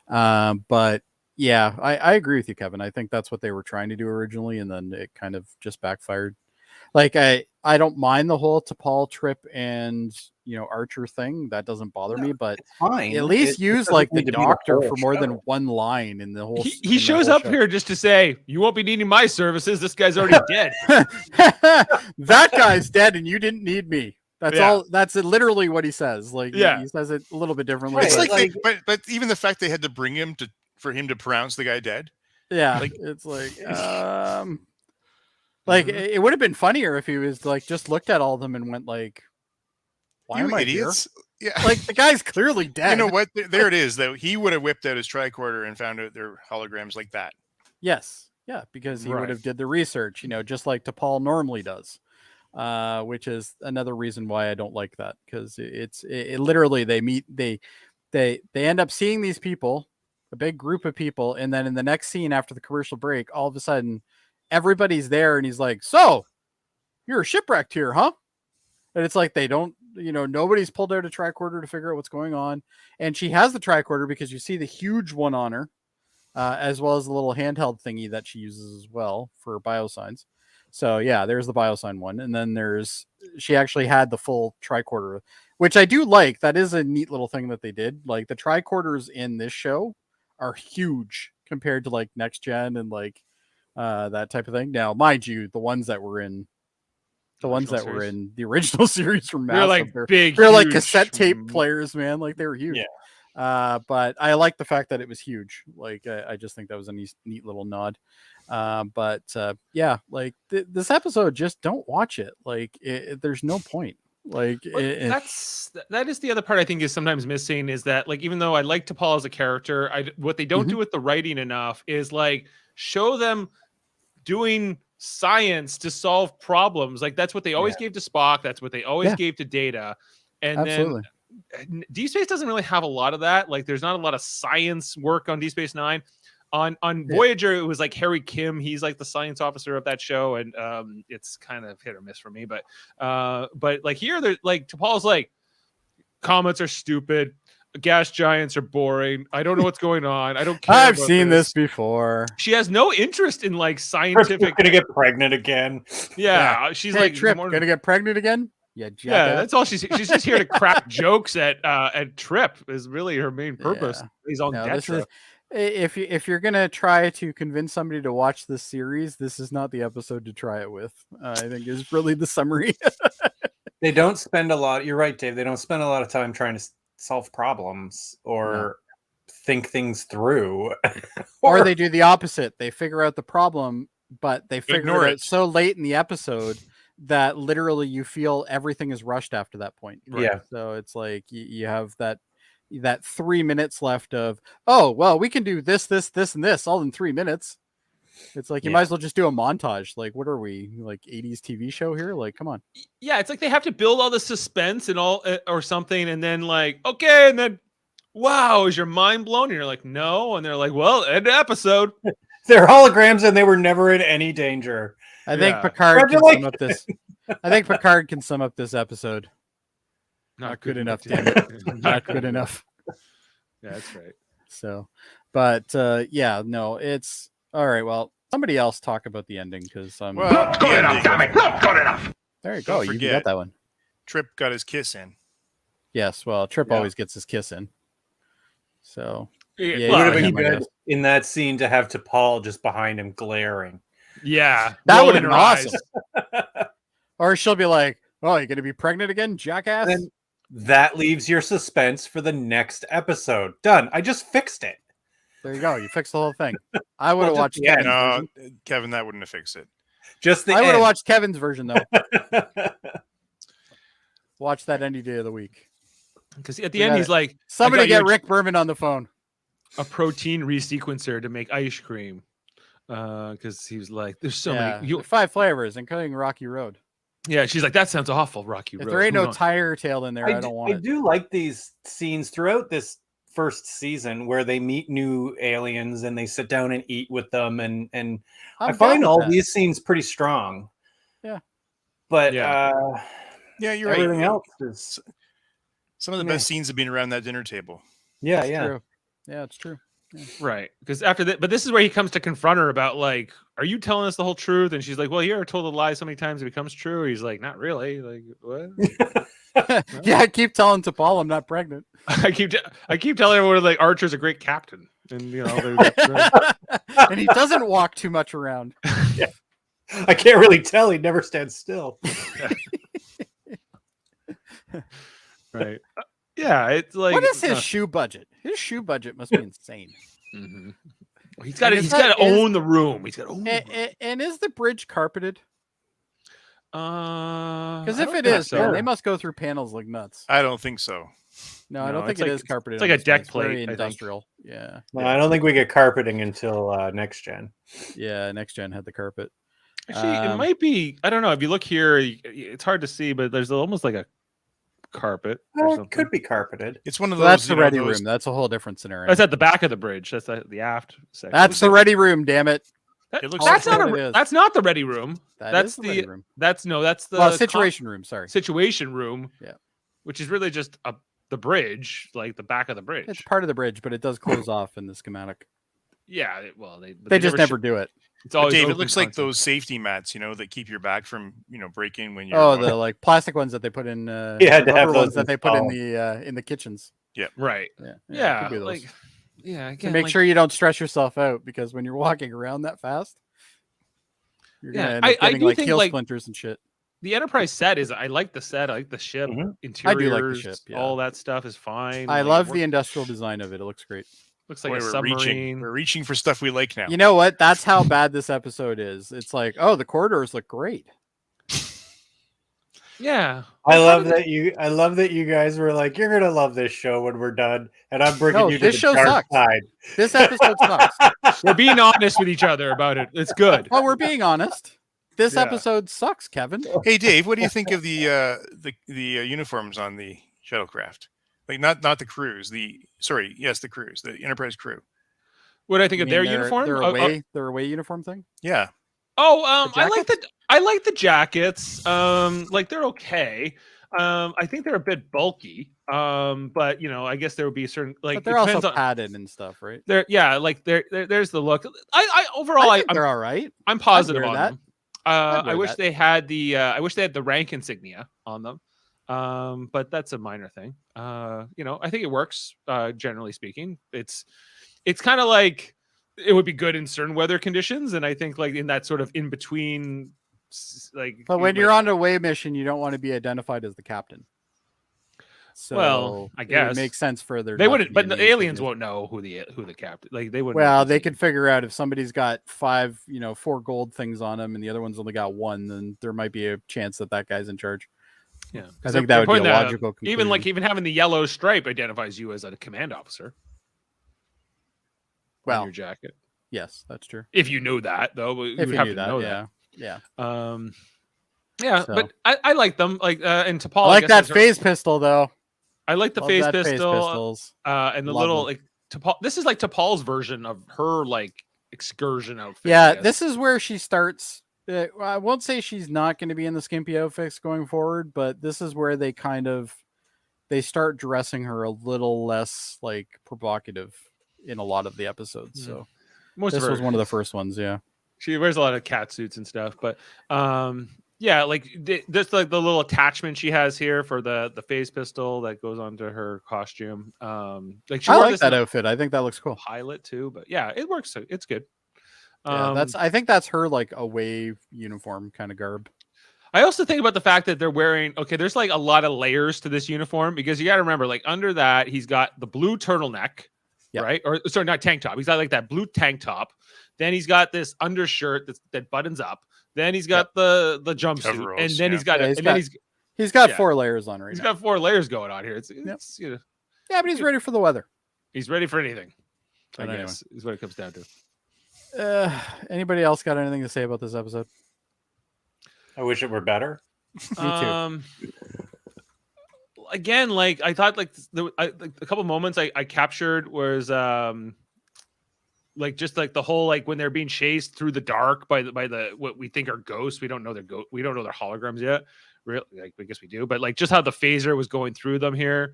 S1: But yeah, I agree with you, Kevin. I think that's what they were trying to do originally, and then it kind of just backfired. I don't mind the whole T'Pol trip and Archer thing. That doesn't bother me, but
S5: it's fine.
S1: At least use the Doctor for more than one line in the whole.
S3: He shows up here just to say, "You won't be needing my services. This guy's already dead."
S1: That guy's dead, and you didn't need me. That's all. That's literally what he says. He says it a little bit differently.
S2: It's but even the fact they had to bring him for him to pronounce the guy dead.
S1: Yeah, it's it would have been funnier if he was just looked at all of them and went why am I
S2: idiots
S1: here? Yeah, the guy's clearly dead.
S2: You know what? There it is. Though he would have whipped out his tricorder and found out their holograms like that.
S1: Yes, yeah, because he would have did the research, just like T'Pol normally does. Which is another reason why I don't like that, because it literally they end up seeing these people, a big group of people, and then in the next scene after the commercial break, all of a sudden everybody's there and he's like, "So you're shipwrecked here, huh?" And it's they don't, nobody's pulled out a tricorder to figure out what's going on, and she has the tricorder because you see the huge one on her, as well as the little handheld thingy that she uses as well for biosigns. So yeah, there's the biosign one, and then she actually had the full tricorder, which I do like. That is a neat little thing that they did. The tricorders in this show are huge compared to Next Gen and that type of thing. Now, mind you, the ones that were in the original series were massive. They're cassette tape players, man. They were huge. Yeah. But I like the fact that it was huge. I just think that was a neat little nod. This episode, just don't watch it. There's no point.
S3: That is the other part I think is sometimes missing, is that even though I like T'Pol as a character, what they don't do with the writing enough is show them doing science to solve problems. That's what they always gave to Spock. That's what they always gave to Data. And
S1: absolutely.
S3: Then Deep Space doesn't really have a lot of that. There's not a lot of science work on Deep Space Nine. On Voyager, it was Harry Kim. He's the science officer of that show, and it's kind of hit or miss for me. But here, they're T'Pol's comets are stupid, gas giants are boring. I don't know what's going on. I don't care.
S1: I've seen this before.
S3: She has no interest in scientific.
S5: Gonna get pregnant again.
S3: Yeah. She's
S1: Trip, gonna get pregnant again. Yeah,
S3: that's all she's just here to crack jokes at Trip is really her main purpose.
S1: Yeah.
S3: He's on Detra.
S1: If you're gonna try to convince somebody to watch this series, this is not the episode to try it with. I think is really the summary.
S5: They don't spend a lot. You're right, Dave. They don't spend a lot of time trying to solve problems or think things through.
S1: Or they do the opposite. They figure out the problem, but they figure it out so late in the episode that literally you feel everything is rushed after that point.
S5: Right? Yeah.
S1: So it's you have that 3 minutes left of, oh, well, we can do this, and this all in 3 minutes. It's you might as well just do a montage. What are we, 80s TV show here? Come on.
S3: Yeah, it's they have to build all the suspense and all or something, and then okay, and then wow, is your mind blown? And you're no, and they're well, end of episode.
S5: They're holograms, and they were never in any danger.
S1: I think Picard can sum up this. I think Picard can sum up this episode. Not good enough, damn it. Not good enough.
S3: Yeah, that's right.
S1: So, but yeah, no, it's all right. Well, somebody else talk about the ending because
S2: Well,
S4: Not good enough, damn it! Not good enough!
S1: there you
S2: don't
S1: go. You
S2: forget.
S1: got that one.
S2: Trip got his kiss in.
S1: Yes. Well, Trip
S5: Yeah.
S1: always gets his kiss in. So
S3: Yeah,
S1: Yeah,
S5: It
S3: well,
S5: would have
S1: yeah,
S5: been
S1: I
S5: good
S1: guess.
S5: in that scene to have T'Pol just behind him glaring.
S3: yeah,
S1: that would
S3: rolling
S1: have been
S3: her eyes.
S1: awesome. Or she'll be like, "Oh, you gonna be pregnant again, jackass?"
S5: Then that leaves your suspense for the next episode. Done. I just fixed it.
S1: There you go. You fixed the whole thing. I would have
S5: Well,
S1: watched
S5: just the end.
S1: Kevin's
S2: No,
S1: version.
S2: Kevin, that wouldn't have fixed it.
S5: Just the
S1: I would have
S5: end.
S1: watched Kevin's version though. Watch that any day of the week.
S3: Because at
S1: We
S3: the end
S1: got
S3: he's
S1: it.
S3: like,
S1: Somebody
S3: I got you
S1: get Rick Berman on the phone.
S3: a protein resequencer to make ice cream. Because he was like, there's so many. You,
S1: 5 flavors, including Rocky Road.
S3: yeah, she's like, that sounds awful, Rocky
S1: If
S3: Road.
S1: there ain't
S3: Who
S1: no
S3: knows?"
S1: tire tail in there, I don't want
S5: I
S1: it.
S5: do like these scenes throughout this first season where they meet new aliens and they sit down and eat with them, and I
S1: I'm
S5: find
S1: down
S5: all
S1: with that.
S5: these scenes pretty strong.
S1: Yeah.
S5: But
S3: Yeah.
S2: Yeah, you're
S5: everything
S2: right.
S5: else is
S2: Some of the best scenes have been around that dinner table.
S5: yeah,
S1: It's
S5: yeah.
S1: true. Yeah, it's true.
S3: Right. Because after that, but this is where he comes to confront her about, like, are you telling us the whole truth? And she's like, well, you ever told a lie so many times it becomes true? He's like, not really. Like, what?
S1: Yeah, I keep telling T'Pol I'm not pregnant.
S3: I keep telling everyone, like, Archer's a great captain. And, you know,
S1: And he doesn't walk too much around.
S5: I can't really tell. He never stands still.
S3: right. Yeah. It's like,
S1: What is his shoe budget? His shoe budget must be insane.
S3: mhm. He's got
S1: And
S3: to
S1: is that-
S3: own the room. He's got to own the room.
S1: And is the bridge carpeted? Because
S3: I
S1: if
S3: don't
S1: it
S3: think
S1: is,
S3: so.
S1: man, they must go through panels like nuts.
S2: I don't think so.
S1: No, I
S3: No,
S1: don't think
S3: it's
S1: it
S3: like-
S1: is carpeted.
S3: it's like
S1: on
S3: a
S1: this one.
S3: deck
S1: It's very
S3: plate, I think.
S1: industrial. Yeah.
S5: No, I don't think we get carpeting until next gen.
S1: Yeah, next gen had the carpet.
S3: Actually, it
S1: Um,
S3: might be. I don't know. If you look here, it's hard to see, but there's almost like a carpet or
S5: It
S3: something.
S5: could be carpeted.
S2: It's one of
S1: So
S2: those.
S1: that's the
S2: you know,
S1: ready
S2: those-
S1: room. That's a whole different scenario.
S3: That's at the back of the bridge. That's the aft section.
S1: That's the ready room. Damn it.
S2: It looks
S3: That's
S1: like
S3: not
S1: what it is.
S3: that's not the ready room.
S1: That's
S3: That's
S1: the ready
S3: the
S1: room.
S3: that's the
S1: Well, situation room. Sorry.
S3: situation room.
S1: Yeah.
S3: Which is really just the bridge, like the back of the bridge.
S1: It's part of the bridge, but it does close off in the schematic.
S3: Yeah. Well, but
S1: They just never
S3: sh-
S1: do it.
S3: It's
S2: But
S3: always
S2: Dave, it
S3: open
S2: looks like
S3: concept.
S2: those safety mats, you know, that keep your back from, breaking when you're.
S1: Oh,
S2: walking.
S1: the like plastic ones that they put in.
S5: You had
S1: the
S5: to have
S1: rubber ones
S5: those
S1: that they put in
S5: installed.
S1: the kitchens.
S3: right.
S1: Yeah. it
S3: Yeah.
S1: could be those.
S3: Like yeah.
S1: To
S3: Again,
S1: make
S3: like,
S1: sure you don't stress yourself out because when you're walking around that fast, you're gonna
S3: Yeah,
S1: end up
S3: I
S1: getting
S3: do
S1: like
S3: think,
S1: heel
S3: like,
S1: splinters and shit.
S3: the Enterprise set is. I like the set. I like the ship.
S5: Mhm.
S3: Interiors.
S1: I do like the ship, yeah.
S3: All that stuff is fine.
S1: I
S3: like,
S1: love
S3: it
S1: the industrial design of it. It looks great.
S3: looks like
S2: Boy,
S3: a
S2: we're reaching.
S3: submarine.
S2: We're reaching for stuff we like now.
S1: You know what? That's how bad this episode is. It's like, oh, the corridors look great.
S3: Yeah.
S5: I love that you guys were like, you're gonna love this show when we're done, and I'm bringing
S1: No,
S5: you to
S1: this
S5: the
S1: show
S5: dark
S1: sucks.
S5: side.
S1: This episode sucks.
S3: We're being honest with each other about it. It's good.
S1: Well, we're being honest. This
S3: Yeah.
S1: episode sucks, Kevin.
S2: Hey, Dave, what do you think of the uniforms on the shuttlecraft? Like not the crews. The crews, the Enterprise crew.
S3: What do I think
S1: You
S3: of
S1: mean
S3: their uniform?
S1: Their away uniform thing.
S2: Yeah,
S3: I like the jackets. Like they're okay. I think they're a bit bulky. But I guess there would be certain like
S1: But they're
S3: it
S1: also
S3: depends on-
S1: padded and stuff, right?
S3: there's the look. I overall
S1: I think they're all right.
S3: I'm positive
S1: wear
S3: on
S1: that.
S3: them.
S1: I'd
S3: I
S1: wear
S3: wish
S1: that.
S3: they had the rank insignia on them. But that's a minor thing. I think it works. Generally speaking, it's kind of like it would be good in certain weather conditions, and I think like in that sort of in between,
S1: But when you're on a away mission, you don't want to be identified as the captain. So
S3: Well, I
S1: it would
S3: guess.
S1: make sense for there.
S3: they
S1: not to
S3: wouldn't,
S1: be
S3: but
S1: any
S3: the aliens
S1: insignias.
S3: won't know who the captain. Like they wouldn't.
S1: Well,
S3: know
S1: they
S3: who's
S1: could figure out if somebody's got 5, 4 gold things on them, and the other one's only got 1. Then there might be a chance that guy's in charge.
S3: Yeah,
S1: I
S3: They're-
S1: think
S3: they're
S1: that would be a
S3: pointing that out.
S1: logical conclusion.
S3: Even having the yellow stripe identifies you as a command officer. on
S1: Well,
S3: your jacket.
S1: yes, that's true.
S3: If you knew that, though, you
S1: If
S3: would
S1: you
S3: have
S1: knew
S3: to
S1: that,
S3: know
S1: yeah,
S3: that.
S1: yeah.
S3: But I like them. Like and T'Pol.
S1: I like
S3: guess
S1: that
S3: has her-
S1: phase pistol though.
S3: I like the
S1: Love
S3: phase
S1: that
S3: pistol.
S1: pistols.
S3: And the
S1: Love
S3: little
S1: them.
S3: like T'Pol. This is like T'Pol's version of her like excursion outfit. I
S1: Yeah,
S3: guess.
S1: this is where she starts. I won't say she's not going to be in the skimpy outfits going forward, but this is where they kind of they start dressing her a little less like provocative in a lot of the episodes. So this was one of the first ones. Yeah.
S3: She wears a lot of cat suits and stuff, but yeah, like this like the little attachment she has here for the phase pistol that goes onto her costume. Like she
S1: I
S3: wore
S1: like
S3: this
S1: that outfit. I think that looks cool.
S3: pilot too, but yeah, it works. It's good.
S1: Yeah, I think that's her like away uniform kind of garb.
S3: I also think about the fact that they're wearing, okay, there's like a lot of layers to this uniform because you got to remember, like under that, he's got the blue turtleneck, right? Or sorry, not tank top. He's got like that blue tank top. Then he's got this undershirt that buttons up. Then he's got the jumpsuit,
S2: Coveralls,
S3: and then he's got
S1: he's got 4 layers on right
S3: He's
S1: now.
S3: got 4 layers going on here. It's you know,
S1: Yeah, but he's ready for the weather.
S3: he's ready for anything. I
S1: But
S3: guess is what it comes down to.
S1: Anybody else got anything to say about this episode?
S5: I wish it were better.
S1: Me too.
S3: Again, like I thought, like a couple moments I captured was like just like the whole like when they're being chased through the dark by the what we think are ghosts. We don't know we don't know they're holograms yet. Really, like I guess we do, but like just how the phaser was going through them here,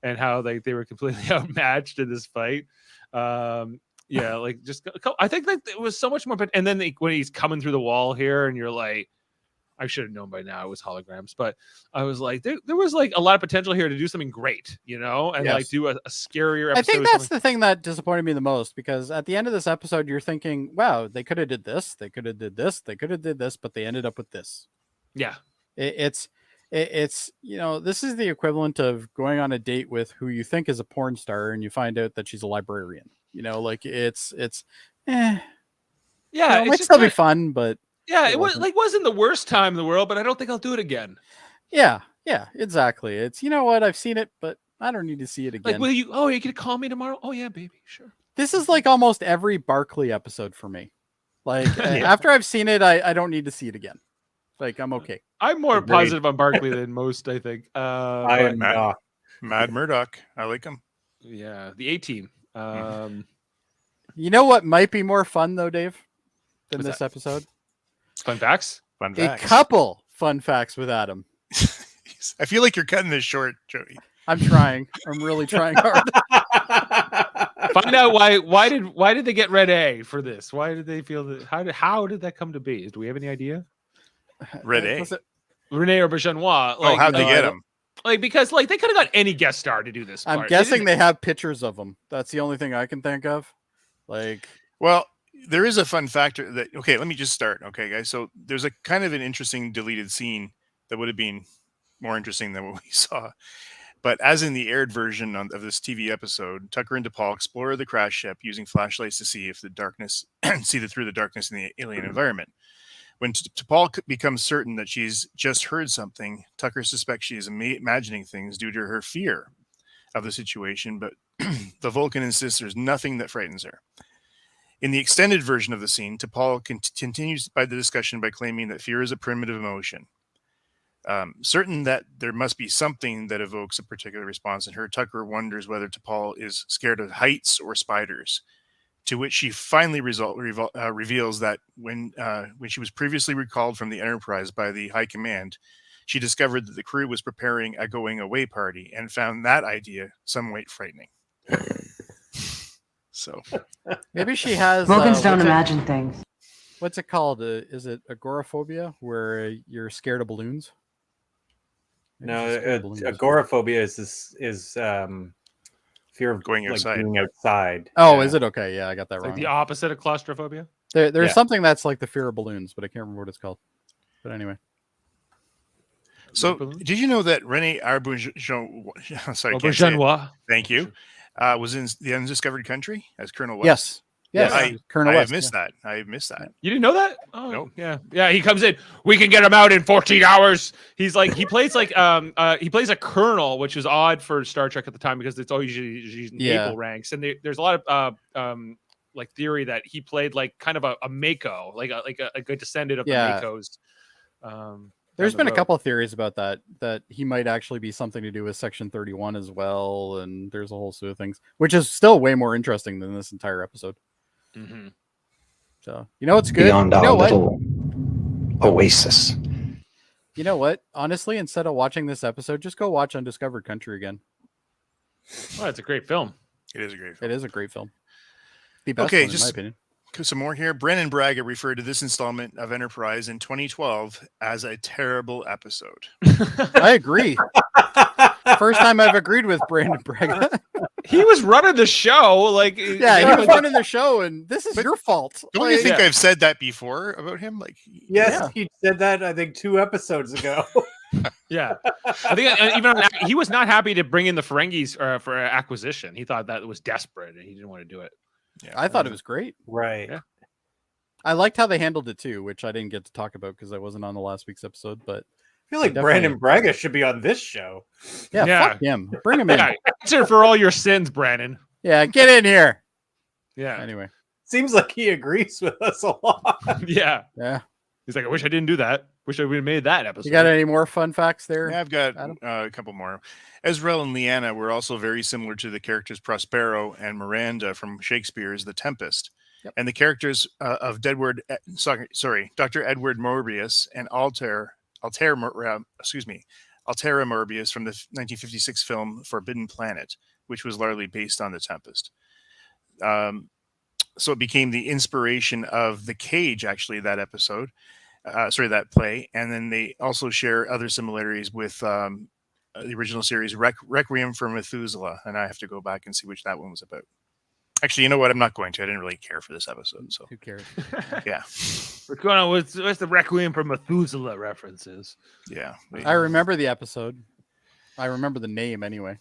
S3: and how they were completely outmatched in this fight. Yeah, like just I think that it was so much more. And then when he's coming through the wall here, and you're like, I should have known by now it was holograms, but I was like, there was like a lot of potential here to do something great, you know, and like do a scarier episode.
S1: I think that's the thing that disappointed me the most, because at the end of this episode, you're thinking, wow, they could have did this, they could have did this, they could have did this, but they ended up with this.
S3: Yeah.
S1: It's you know, this is the equivalent of going on a date with who you think is a porn star and you find out that she's a librarian. You know, like it's
S3: yeah,
S1: you know, it
S3: it's
S1: might
S3: just
S1: still be fun, but
S3: yeah, it wasn't the worst time in the world, but I don't think I'll do it again.
S1: yeah, exactly. It's, you know what, I've seen it, but I don't need to see it again.
S3: Like, you gonna call me tomorrow? Oh yeah, baby, sure.
S1: This is like almost every Barkley episode for me. Like after I've seen it, I don't need to see it again. Like I'm okay.
S3: I'm more positive on Barkley than most, I think.
S5: I am not.
S2: Mad Murdoch. I like him.
S3: Yeah, the A-Team.
S1: You know what might be more fun though, Dave, than
S3: What's
S1: this
S3: that?
S1: episode?
S3: Fun facts.
S2: Fun
S1: A
S2: facts.
S1: couple fun facts with Adam.
S2: I feel like you're cutting this short, Jody.
S1: I'm trying. I'm really trying hard.
S3: Find out why did they get red A for this? Why did they feel that? How did that come to be? Do we have any idea?
S2: Red A.
S1: Rene
S3: Aubergenois.
S2: Oh, how'd they get him?
S3: Like because like they could have got any guest star to do this.
S1: I'm
S3: part.
S1: guessing they have pictures of them. That's the only thing I can think of. Like,
S2: Well, there is a fun factor that, okay, let me just start. Okay, guys. So there's a kind of an interesting deleted scene that would have been more interesting than what we saw. But as in the aired version of this TV episode, Tucker and DePaul explore the crash ship using flashlights to see if the darkness, through the darkness in the alien environment. When DePaul becomes certain that she's just heard something, Tucker suspects she is imagining things due to her fear of the situation, but the Vulcan insists there's nothing that frightens her. In the extended version of the scene, DePaul continues by the discussion by claiming that fear is a primitive emotion. Certain that there must be something that evokes a particular response in her, Tucker wonders whether DePaul is scared of heights or spiders. To which she finally reveals that when she was previously recalled from the Enterprise by the High Command, she discovered that the crew was preparing a going away party and found that idea somewhat frightening. So
S1: maybe she has.
S6: Vulcans don't imagine things.
S1: What's it called? Is it agoraphobia, where you're scared of balloons? Maybe
S5: No,
S1: she's scared of balloons.
S5: agoraphobia is fear of
S2: Going outside.
S5: being outside.
S1: Oh,
S5: Yeah.
S1: is it? Okay, yeah, I got that
S3: Like
S1: wrong.
S3: the opposite of claustrophobia.
S1: There's
S5: Yeah.
S1: something that's like the fear of balloons, but I can't remember what it's called. But anyway.
S2: So, did you know that Rene
S3: Aubergenois.
S2: thank you, was in the Undiscovered Country as Colonel West?
S1: Yes. Yes. Colonel
S2: I
S1: West.
S2: have missed that. I have missed that.
S3: You didn't know that? Oh,
S2: Nope.
S3: Yeah. He comes in. We can get him out in 14 hours. He's like he plays like he plays a colonel, which is odd for Star Trek at the time because it's always usually naval ranks, and there's a lot of like theory that he played like kind of a Mako, like a good descendant of the Makos.
S1: There's been a couple of theories about that he might actually be something to do with Section 31 as well, and there's a whole slew of things, which is still way more interesting than this entire episode.
S3: Mm-hmm.
S1: So you know what's good?
S7: Beyond
S1: you know
S7: our
S1: what?
S7: little oasis.
S1: You know what? Honestly, instead of watching this episode, just go watch Undiscovered Country again.
S3: Oh, it's a great film.
S2: It is a great film.
S1: It is a great film. The best
S2: Okay,
S1: one, in my opinion.
S2: Some more here. Brennan Braga referred to this installment of Enterprise in 2012 as a terrible episode.
S1: I agree. First time I've agreed with Brandon Braga.
S3: He was running the show. Like,
S1: Yeah, he was running the show, and this is your fault.
S2: Don't you think I've said that before about him? Like,
S5: Yes, he said that, I think, 2 episodes ago.
S3: Yeah, I think he was not happy to bring in the Ferengis for acquisition. He thought that was desperate, and he didn't want to do it.
S2: Yeah,
S1: I thought it was great.
S5: Right.
S3: Yeah.
S1: I liked how they handled it too, which I didn't get to talk about because I wasn't on the last week's episode. But
S5: I feel like Brandon Braga should be on this show.
S1: yeah, fuck him. Bring him in.
S3: Yeah, answer for all your sins, Brandon.
S1: Yeah, get in here.
S3: Yeah.
S1: Anyway.
S5: Seems like he agrees with us a lot.
S3: Yeah.
S1: Yeah.
S3: He's like, I wish I didn't do that. Wish I would have made that episode.
S1: You got any more fun facts there?
S2: Yeah, I've got a couple more. Ezra and Leanna were also very similar to the characters Prospero and Miranda from Shakespeare's The Tempest. Yep. And the characters of Dr. Edward Morbius and Altera Morbius from the 1956 film Forbidden Planet, which was largely based on The Tempest. So it became the inspiration of The Cage, actually, that episode. That play. And then they also share other similarities with the original series Requiem for Methuselah. And I have to go back and see which that one was about. Actually, you know what? I'm not going to. I didn't really care for this episode. So
S1: who cares?
S2: Yeah.
S3: What's going on? What's the Requiem for Methuselah references?
S2: Yeah.
S1: I remember the episode. I remember the name anyway.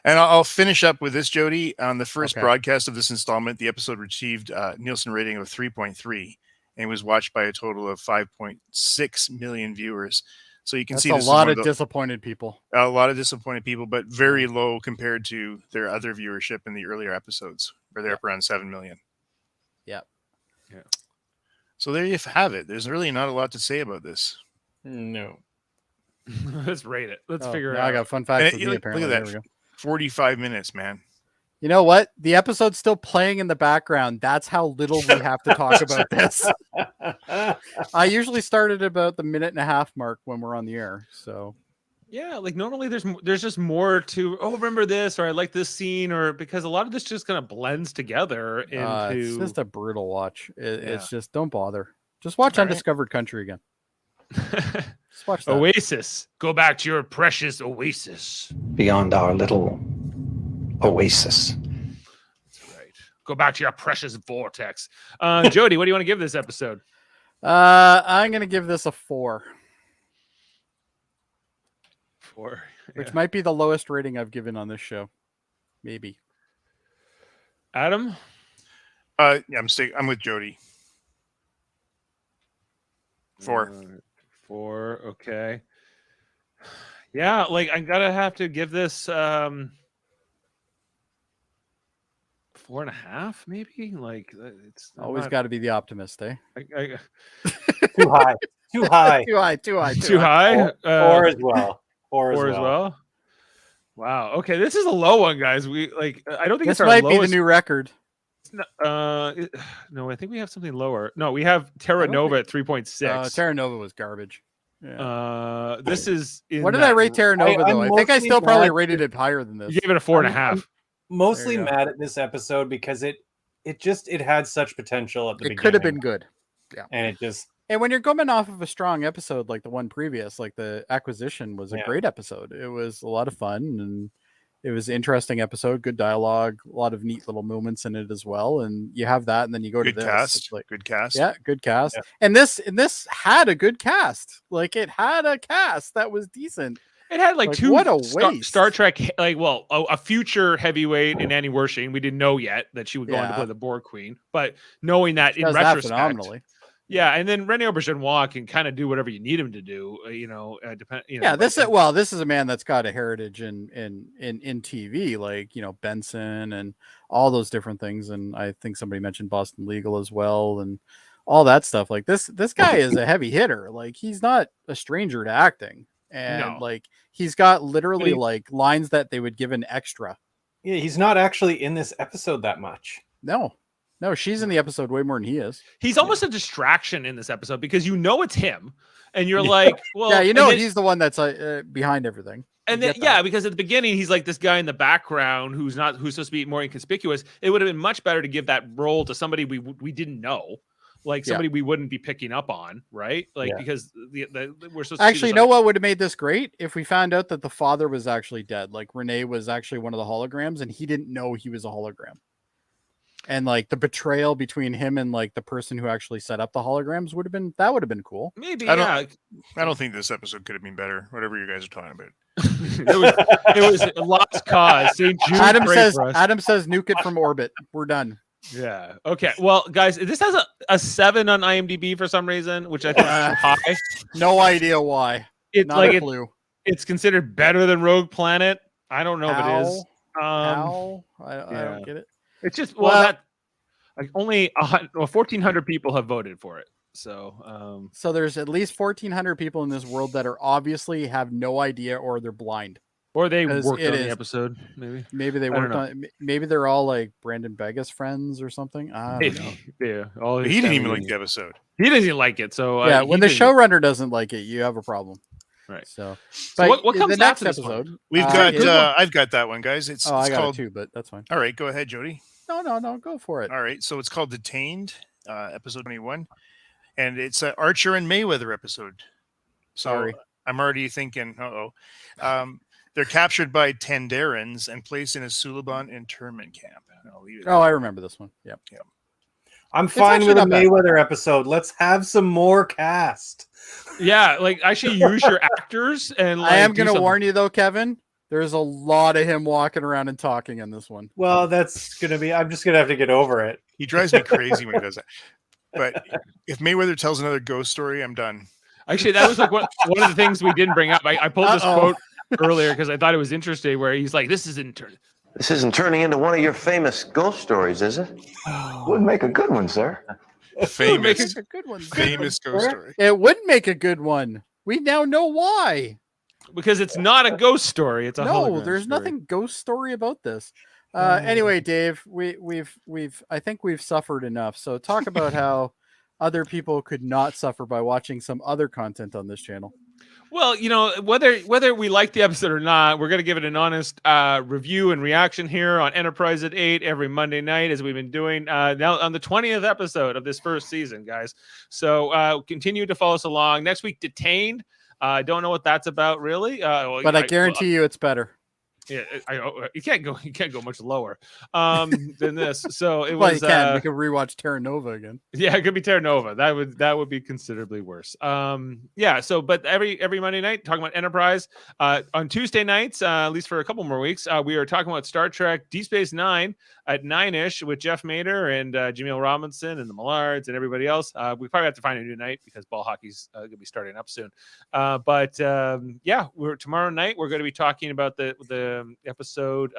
S2: And I'll finish up with this, Jody. On the first broadcast of this installment, the episode received a Nielsen rating of 3.3 and was watched by a total of 5.6 million viewers. So you can see
S1: this a lot of disappointed people.
S2: A lot of disappointed people, but very low compared to their other viewership in the earlier episodes, where they're up around 7 million.
S1: Yeah.
S2: So there you have it. There's really not a lot to say about this.
S5: No.
S3: Let's rate it. Let's figure it out.
S1: I got fun facts.
S2: Look at that. 45 minutes, man.
S1: You know what? The episode's still playing in the background. That's how little we have to talk about this. I usually start at about the 1.5-minute mark when we're on the air. So
S3: yeah, like normally there's just more to remember this, or I like this scene, or because a lot of this just kind of blends together into
S1: it's just a brutal watch. It's just don't bother. Just watch Undiscovered Country again. Just watch that.
S3: Oasis. Go back to your precious Oasis.
S7: Beyond our little Oasis.
S3: That's right. Go back to your precious vortex. Jody, what do you want to give this episode?
S1: I'm going to give this a 4.
S3: 4.
S1: Which might be the lowest rating I've given on this show. Maybe.
S3: Adam?
S2: I'm with Jody. 4.
S3: 4. Okay. Yeah, like I gotta have to give this 4.5, maybe. Like it's
S1: always got to be the optimist, eh?
S5: Too high. Too high.
S1: Too high.
S3: Too high.
S5: 4 as well.
S3: 4 as well. Wow. Okay, this is a low one, guys. I don't think
S1: this
S3: it's our
S1: might
S3: lowest.
S1: be the new record.
S3: No, I think we have something lower. No, we have Terra Nova at 3.6.
S1: Terra Nova was garbage.
S3: Yeah. This is.
S1: What did I rate Terra Nova though? I think I still probably rated it higher than this.
S3: You gave it a 4.5.
S5: Mostly mad at this episode because it had such potential at the beginning.
S1: It could have been good. Yeah.
S5: And
S1: when you're coming off of a strong episode like the one previous, like the Acquisition was a great episode. It was a lot of fun and it was an interesting episode, good dialogue, a lot of neat little moments in it as well. And you have that, and then you go to this.
S2: Good cast.
S1: Yeah, good cast. Yeah. And this had a good cast. Like it had a cast that was decent.
S3: It had like two
S1: what a waste.
S3: Star Trek, a future heavyweight in Annie Wershing. We didn't know yet that she would go on to play the Borg Queen, but knowing that in retrospect,
S1: phenomenally.
S3: Yeah, and then Rene Auberjonois can kind of do whatever you need him to do.
S1: This is a man that's got a heritage in TV, like Benson and all those different things. And I think somebody mentioned Boston Legal as well, and all that stuff. Like this guy is a heavy hitter. Like he's not a stranger to acting, and like he's got literally like lines that they would give an extra.
S5: Yeah, he's not actually in this episode that much.
S1: No, No, she's in the episode way more than he is.
S3: He's almost a distraction in this episode because it's him, and you're like, well,
S1: Yeah,
S3: and then-
S1: he's the one that's behind everything.
S3: And
S1: You
S3: then,
S1: get that.
S3: because at the beginning he's like this guy in the background who's supposed to be more inconspicuous. It would have been much better to give that role to somebody we didn't know, like somebody we wouldn't be picking up on, right? Like because we're supposed to
S1: Actually, you know what would have made this great if we found out that the father was actually dead. Like Renee was actually one of the holograms, and he didn't know he was a hologram. And like the betrayal between him and like the person who actually set up the holograms would have been cool.
S3: Maybe
S2: I don't think this episode could have been better. Whatever you guys are talking about.
S3: it was a lost cause. St. Jude
S1: Adam
S3: prayed for us.
S1: nuke it from orbit. We're done.
S3: Yeah. Okay. Well, guys, this has a 7 on IMDb for some reason, which I think is high.
S1: No idea why.
S3: It's
S1: Not
S3: like
S1: a clue.
S3: it's considered better than Rogue Planet. I don't know if it is.
S1: How? I don't get it.
S3: It's just only 1,400 people have voted for it. So
S1: So there's at least 1,400 people in this world that are obviously have no idea or they're blind.
S3: or they
S1: 'Cause
S3: worked
S1: it
S3: on the
S1: is-
S3: episode, maybe.
S1: Maybe they
S3: I don't
S1: worked
S3: know.
S1: on. Maybe they're all like Brandon Vegas friends or something. I don't know.
S3: Yeah. All
S2: But
S3: his
S2: he didn't
S3: family
S2: even like
S3: didn't-
S2: the episode.
S3: He doesn't even like it. So
S1: Yeah,
S3: he
S1: when the
S3: didn't-
S1: showrunner doesn't like it, you have a problem.
S3: Right.
S1: So,
S3: So what
S1: in
S3: comes
S1: the next
S3: after this one?
S1: episode?
S2: We've got.
S1: is-
S2: I've got that one, guys. It's
S1: I got
S2: called.
S1: it too, but that's fine.
S2: All right, go ahead, Jody.
S1: No, go for it.
S2: All right, so it's called Detained, episode 21, and it's an Archer and Mayweather episode. So
S1: Sorry.
S2: I'm already thinking, they're captured by Tandarans and placed in a Suliban internment camp. I'll leave it.
S1: Oh, I remember this one. Yep.
S5: I'm fine
S1: actually
S5: with a
S1: not bad.
S5: Mayweather episode. Let's have some more cast.
S3: Yeah, like actually use your actors and like,
S1: I am
S3: do
S1: going to
S3: something.
S1: warn you though, Kevin. There's a lot of him walking around and talking in this one.
S5: Well, that's gonna be. I'm just gonna have to get over it.
S2: He drives me crazy when he does that. But if Mayweather tells another ghost story, I'm done.
S3: Actually, that was like one of the things we didn't bring up. I pulled this
S1: Uh-oh.
S3: quote earlier because I thought it was interesting where he's like, this isn't
S4: This isn't turning into one of your famous ghost stories, is it? Would make a good one, sir.
S2: Famous,
S1: a good one.
S2: famous ghost story.
S1: It would make a good one. We now know why.
S3: because it's not a ghost story. It's a
S1: No,
S3: hologram
S1: there's
S3: story.
S1: nothing ghost story about this. Anyway, Dave, we've I think we've suffered enough. So talk about how other people could not suffer by watching some other content on this channel.
S3: Well, whether we like the episode or not, we're going to give it an honest review and reaction here on Enterprise at 8 every Monday night, as we've been doing now on the 20th episode of this first season, guys. So continue to follow us along. Next week, Detained. I don't know what that's about, really.
S1: But I guarantee you it's better.
S3: Yeah, you can't go much lower than this. So it
S1: Well,
S3: was.
S1: you can. We could rewatch Terra Nova again.
S3: Yeah, it could be Terra Nova. That would be considerably worse. Yeah. So, but every Monday night talking about Enterprise. On Tuesday nights, at least for a couple more weeks, we are talking about Star Trek Deep Space Nine at 9-ish with Jeff Mader and Jaemeel Robinson and the Millards and everybody else. We probably have to find a new night because ball hockey's going to be starting up soon. But yeah, tomorrow night we're going to be talking about the episode.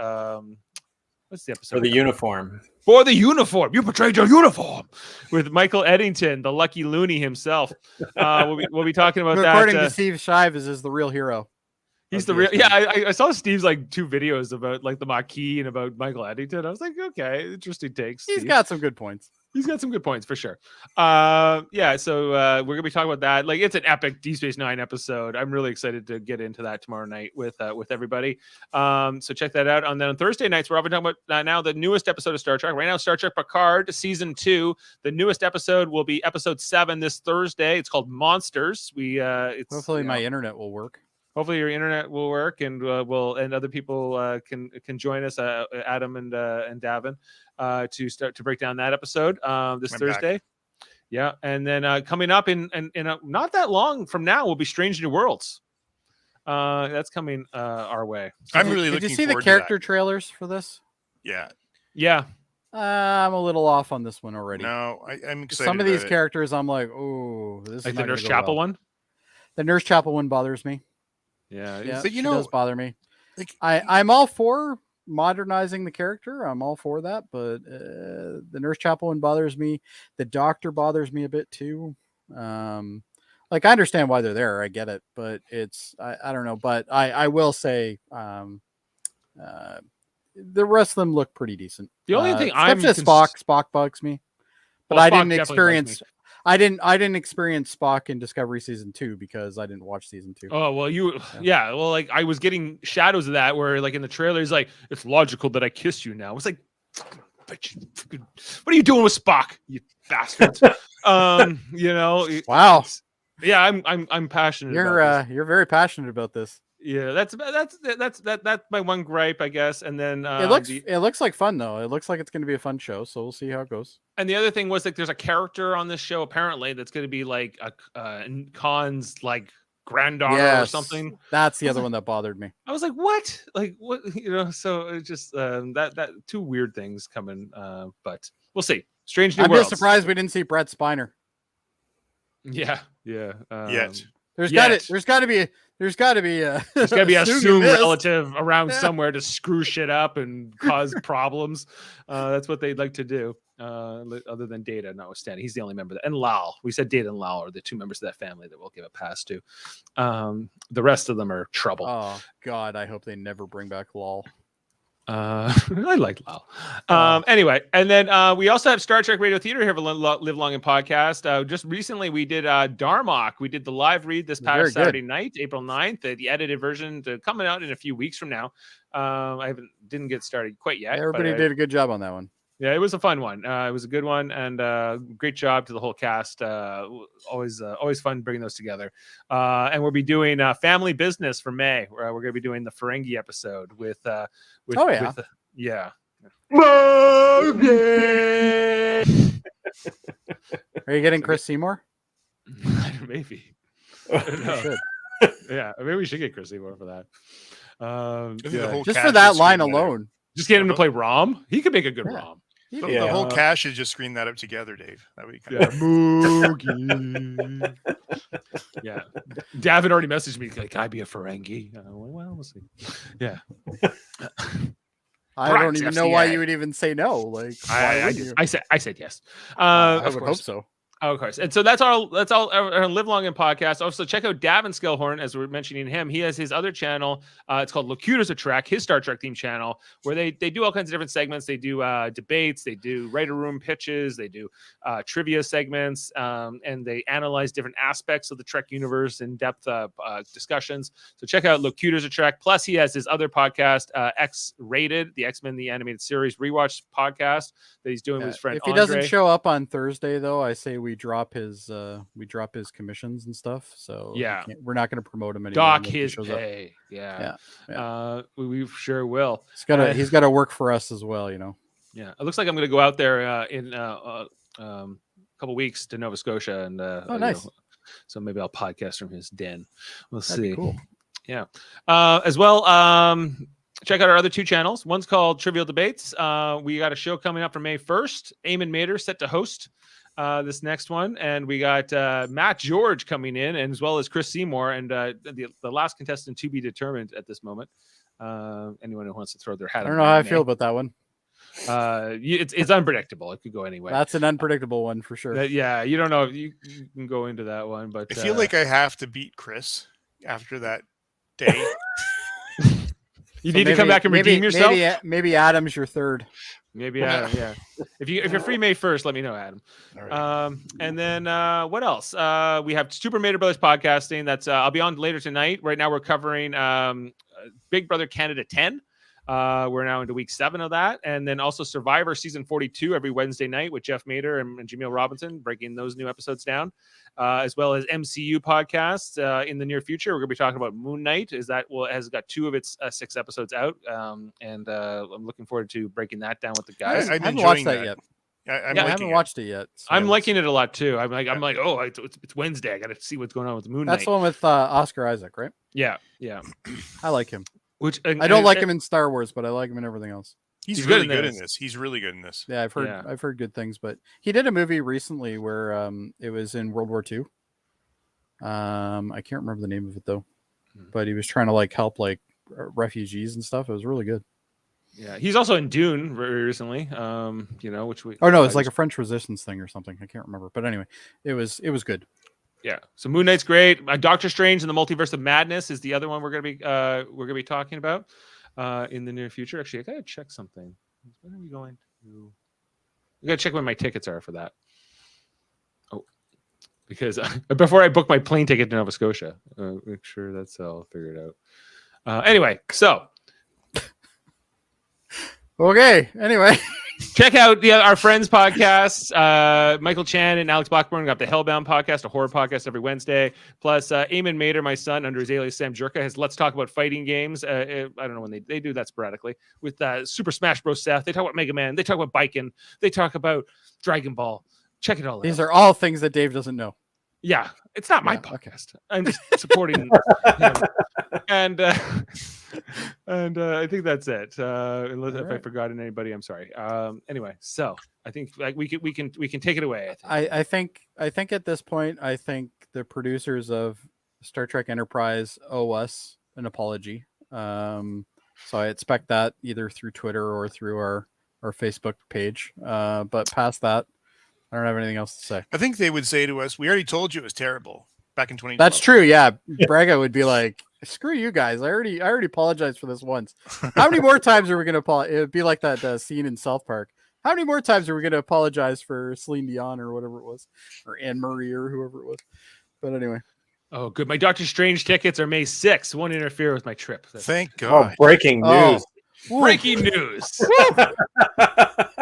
S3: What's the episode?
S5: For the uniform.
S3: For the uniform. You betrayed your uniform with Michael Eddington, the lucky loony himself. We'll be talking about that.
S1: According to Steve Shive, is the real hero.
S3: He's the real. Yeah, I saw Steve's like 2 videos about like the Maquis and about Michael Eddington. I was like, okay, interesting takes.
S1: He's
S3: Steve.
S1: got some good points.
S3: He's got some good points for sure. Yeah, so we're gonna be talking about that. Like, it's an epic Deep Space Nine episode. I'm really excited to get into that tomorrow night with everybody. So check that out. And then on Thursday nights, we're talking about now the newest episode of Star Trek. Right now, Star Trek Picard season 2. The newest episode will be episode 7 this Thursday. It's called Monsters.
S1: Hopefully, my internet will work.
S3: Hopefully your internet will work, and other people can join us, Adam and Davin, to break down that episode this
S2: I'm
S3: Thursday.
S2: back.
S3: Yeah, and then coming up in not that long from now will be Strange New Worlds. That's coming our way.
S2: I'm really
S1: Did
S2: looking
S1: you see the
S2: forward to
S1: character
S2: that.
S1: trailers for this?
S2: Yeah.
S3: Yeah,
S1: I'm a little off on this one already.
S2: No, I'm excited.
S1: Some of these
S2: about it.
S1: characters, I'm like, oh, this is
S3: like
S1: not
S3: the
S1: gonna
S3: Nurse
S1: go
S3: Chapel
S1: well.
S3: one.
S1: The Nurse Chapel one bothers me.
S3: Yeah,
S1: Yeah,
S2: But you
S1: she
S2: know,
S1: does bother me.
S2: like-
S1: I'm all for modernizing the character. I'm all for that, but the Nurse Chapel one bothers me. The Doctor bothers me a bit too. Like, I understand why they're there. I get it, but I don't know. But I will say, the rest of them look pretty decent.
S3: The only thing
S1: except just Spock bugs me, but
S3: Well,
S1: I
S3: Spock
S1: didn't
S3: definitely bugs
S1: experience. I didn't experience Spock in Discovery season 2 because I didn't watch season 2.
S3: Oh well, well, like I was getting shadows of that where, like in the trailer, he's like, "It's logical that I kiss you now." I was like, "What are you doing with Spock, you bastards?"
S1: Wow.
S3: Yeah, I'm passionate.
S1: You're very passionate about this.
S3: Yeah, that's my one gripe, I guess. And then
S1: it looks like fun though. It looks like it's going to be a fun show, so we'll see how it goes.
S3: And the other thing was like, there's a character on this show apparently that's going to be like a Khan's like granddaughter or something.
S1: That's the other one that bothered me.
S3: I was like, what? Like what? So it's just that two weird things coming. But we'll see. Strange New
S1: I'm
S3: Worlds.
S1: just surprised we didn't see Brett Spiner.
S3: Yeah.
S2: Yet.
S1: There's got to be a
S3: assumed relative around somewhere to screw shit up and cause problems. That's what they'd like to do. Other than Data, notwithstanding, he's the only member and Lal. We said Data and Lal are the two members of that family that we'll give a pass to. The rest of them are trouble.
S1: Oh God, I hope they never bring back Lal.
S3: I like Lal. Anyway, and then we also have Star Trek Radio Theater here for Live Long and Podcast. Just recently we did Darmok. We did the live read this past Saturday night, April 9th. The edited version coming out in a few weeks from now. I didn't get started quite yet.
S1: Everybody did a good job on that one.
S3: Yeah, it was a fun one. It was a good one, and great job to the whole cast. Always fun bringing those together. And we'll be doing Family Business for May. Where we're going to be doing the Ferengi episode with
S1: yeah. Are you getting Chris Seymour?
S3: Maybe.
S1: Should.
S3: Yeah, maybe we should get Chris Seymour for that.
S1: Just for that line alone.
S3: Just get him to play Rom. He could make a good Rom.
S2: The whole cast should just screen that up together, Dave. That would be kind
S3: of yeah. David already messaged me like, "Can I be a Ferengi?" Well, we'll see. Yeah.
S1: I don't even know why you would even say no. Like
S3: I said yes.
S1: I would hope so.
S3: Oh, of course. And so that's all our Live Long and Podcast. Also check out Davin Skellhorn, as we're mentioning him. He has his other channel. It's called Locutors of Trek, his Star Trek themed channel, where they do all kinds of different segments. They do debates, they do writer room pitches, they do trivia segments, and they analyze different aspects of the Trek universe in depth discussions. So check out Locutors of Trek. Plus, he has his other podcast, X-Rated, the X-Men the Animated Series Rewatch podcast that he's doing with his friend
S1: If he
S3: Andre.
S1: doesn't show up on Thursday, though, I say we drop his commissions and stuff. So we're not going to promote him anymore.
S3: Dock his pay. Yeah. We sure will.
S1: He's got to work for us as well, you know.
S3: Yeah, it looks like I'm going to go out there in a couple weeks to Nova Scotia, and
S1: nice.
S3: So maybe I'll podcast from his den. We'll see.
S1: Be cool.
S3: Yeah. As well. Check out our other two channels. One's called Trivial Debates. We got a show coming up for May 1st. Eamon Mater set to host this next one, and we got Matt George coming in, and as well as Chris Seymour, and the last contestant to be determined at this moment. Anyone who wants to throw their hat.
S1: I don't know how I feel about that one.
S3: It's unpredictable. It could go anyway.
S1: That's an unpredictable one for sure.
S3: You don't know if you can go into that one, but
S2: I feel like I have to beat Chris after that day.
S3: You need to come back and redeem yourself.
S1: Maybe Adam's your third.
S3: Maybe Adam, yeah. If you're free May 1st, let me know, Adam. Right. And then what else? We have Super Mater Brothers podcasting. That's I'll be on later tonight. Right now we're covering Big Brother Canada 10. We're now into week 7 of that, and then also Survivor season 42 every Wednesday night with Jeff Mater and Jaemeel Robinson, breaking those new episodes down, as well as MCU podcasts. In the near future, we're going to be talking about Moon Knight. Has got 2 of its 6 episodes out, and I'm looking forward to breaking that down with the guys.
S2: I
S1: haven't watched that yet.
S2: I
S1: haven't watched it yet. So
S3: I'm liking it a lot too. I'm like, oh, it's Wednesday. I got to see what's going on with Moon Knight.
S1: That's the one with Oscar Isaac, right?
S3: Yeah.
S1: I like him.
S3: I
S1: don't like him in Star Wars, but I like him in everything else.
S2: He's really good in this. He's really good in this.
S1: Yeah, I've heard good things, but he did a movie recently where it was in World War II. I can't remember the name of it though, but he was trying to help refugees and stuff. It was really good.
S3: Yeah, he's also in Dune very recently. Which we.
S1: Oh no, it's like a French Resistance thing or something. I can't remember, but anyway, it was good.
S3: Yeah, so Moon Knight's great. Doctor Strange and the Multiverse of Madness is the other one we're gonna be talking about. in the near future. Actually, I gotta check something. When are we going to? I gotta check when my tickets are for that. Oh, because before I book my plane ticket to Nova Scotia, make sure that's all figured out. Anyway, so
S1: Okay. Anyway.
S3: check out our friends' podcasts. Michael Chan and Alex Blackburn got the Hellbound podcast, a horror podcast every Wednesday. Plus, Eamon Mader, my son, under his alias Sam Jerka, has Let's Talk About Fighting Games. I don't know when they do that sporadically. With Super Smash Bros. Seth. They talk about Mega Man. They talk about biking. They talk about Dragon Ball. Check it all out.
S1: These are all things that Dave doesn't know.
S3: Yeah, it's not my
S1: Okay.
S3: podcast. I'm just supporting him. And I think that's it. Unless if I forgotten anybody, I'm sorry. Anyway, so I think like we can take it away.
S1: I think at this point, I think the producers of Star Trek Enterprise owe us an apology. So I expect that either through Twitter or through our Facebook page. But past that, I don't have anything else to say.
S2: I think they would say to us, "We already told you it was terrible back in 2012."
S1: That's true. Yeah, Braga would be like, "Screw you guys! I already apologized for this once. How many more times are we going to apologize?" It would be like that scene in South Park. How many more times are we going to apologize for Celine Dion or whatever it was, or Anne Marie or whoever it was? But anyway.
S3: Oh, good. My Doctor Strange tickets are May 6th. Won't interfere with my trip.
S2: Thank
S5: Oh,
S2: God.
S5: breaking news.
S3: Breaking news.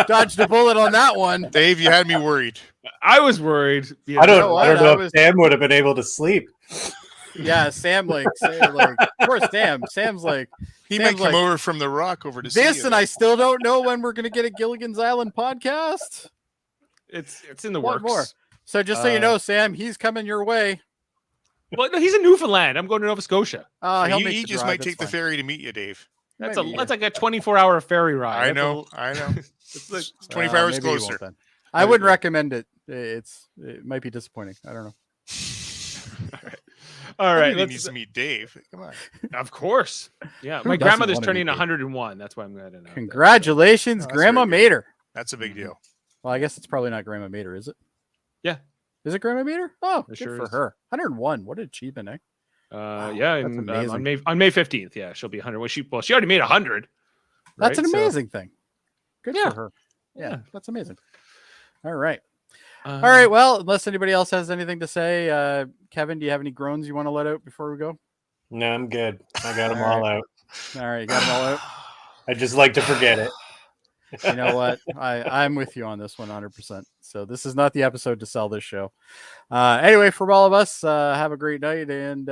S1: Dodged a bullet on that one.
S2: Dave, you had me worried.
S3: I was worried.
S5: I don't
S1: know what?
S5: know
S1: I
S5: if Sam would have been able to sleep.
S1: Yeah, Sam like poor Sam. Sam's like
S2: He
S1: Sam's
S2: might come over from the Rock over to see
S1: this,
S2: you.
S1: and I still don't know when we're gonna get a Gilligan's Island podcast.
S3: It's in the
S1: What
S3: works.
S1: more? So just so you know, Sam, he's coming your way.
S3: Well, no, he's in Newfoundland. I'm going to Nova Scotia.
S1: He'll
S2: he
S1: make the
S2: just
S1: drive,
S2: might
S1: that's
S2: take the
S1: fine.
S2: ferry to meet you, Dave.
S3: That's
S1: Maybe,
S3: like a 24-hour ferry ride.
S2: I
S3: That's
S2: know. It's
S3: like,
S2: 24 hours
S1: maybe he won't
S2: closer.
S1: then. I wouldn't recommend it. It might be disappointing. I don't know.
S3: all right.
S2: Everybody needs to meet Dave. Come on.
S3: Of course. Yeah.
S1: Who
S3: My
S1: doesn't
S3: grandmother's
S1: wanna
S3: turning
S1: meet Dave?
S3: 101. That's why I'm glad to know.
S1: Congratulations,
S2: Oh, that's
S1: Grandma
S2: very good.
S1: Mater.
S2: That's a big deal.
S1: Well, I guess it's probably not Grandma Mater, is it?
S3: Yeah.
S1: Is it Grandma Mater? Oh,
S3: It
S1: good
S3: sure
S1: for
S3: is.
S1: her. 101. What an achievement, eh?
S3: Yeah,
S1: that's amazing.
S3: on May 15th. Yeah, she'll be 100. Well, she already made 100.
S1: That's
S3: right?
S1: an
S3: So,
S1: amazing thing. Good
S3: Yeah.
S1: for her. Yeah,
S3: Yeah.
S1: that's amazing. All right. All right. Well, unless anybody else has anything to say, Kevin, do you have any groans you want to let out before we go?
S5: No, I'm good. I got them
S1: All
S5: all out.
S1: All right, you got them all out.
S5: I just like to forget it.
S1: You know what? I'm with you on this 100%. So this is not the episode to sell this show. Anyway, from all of us, have a great night and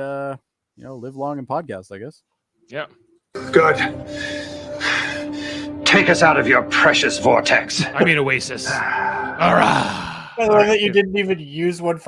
S1: live long and podcast, I guess.
S3: Yeah.
S7: Good. Take us out of your precious vortex.
S3: I mean Oasis. All right.
S5: I love that you didn't even use one for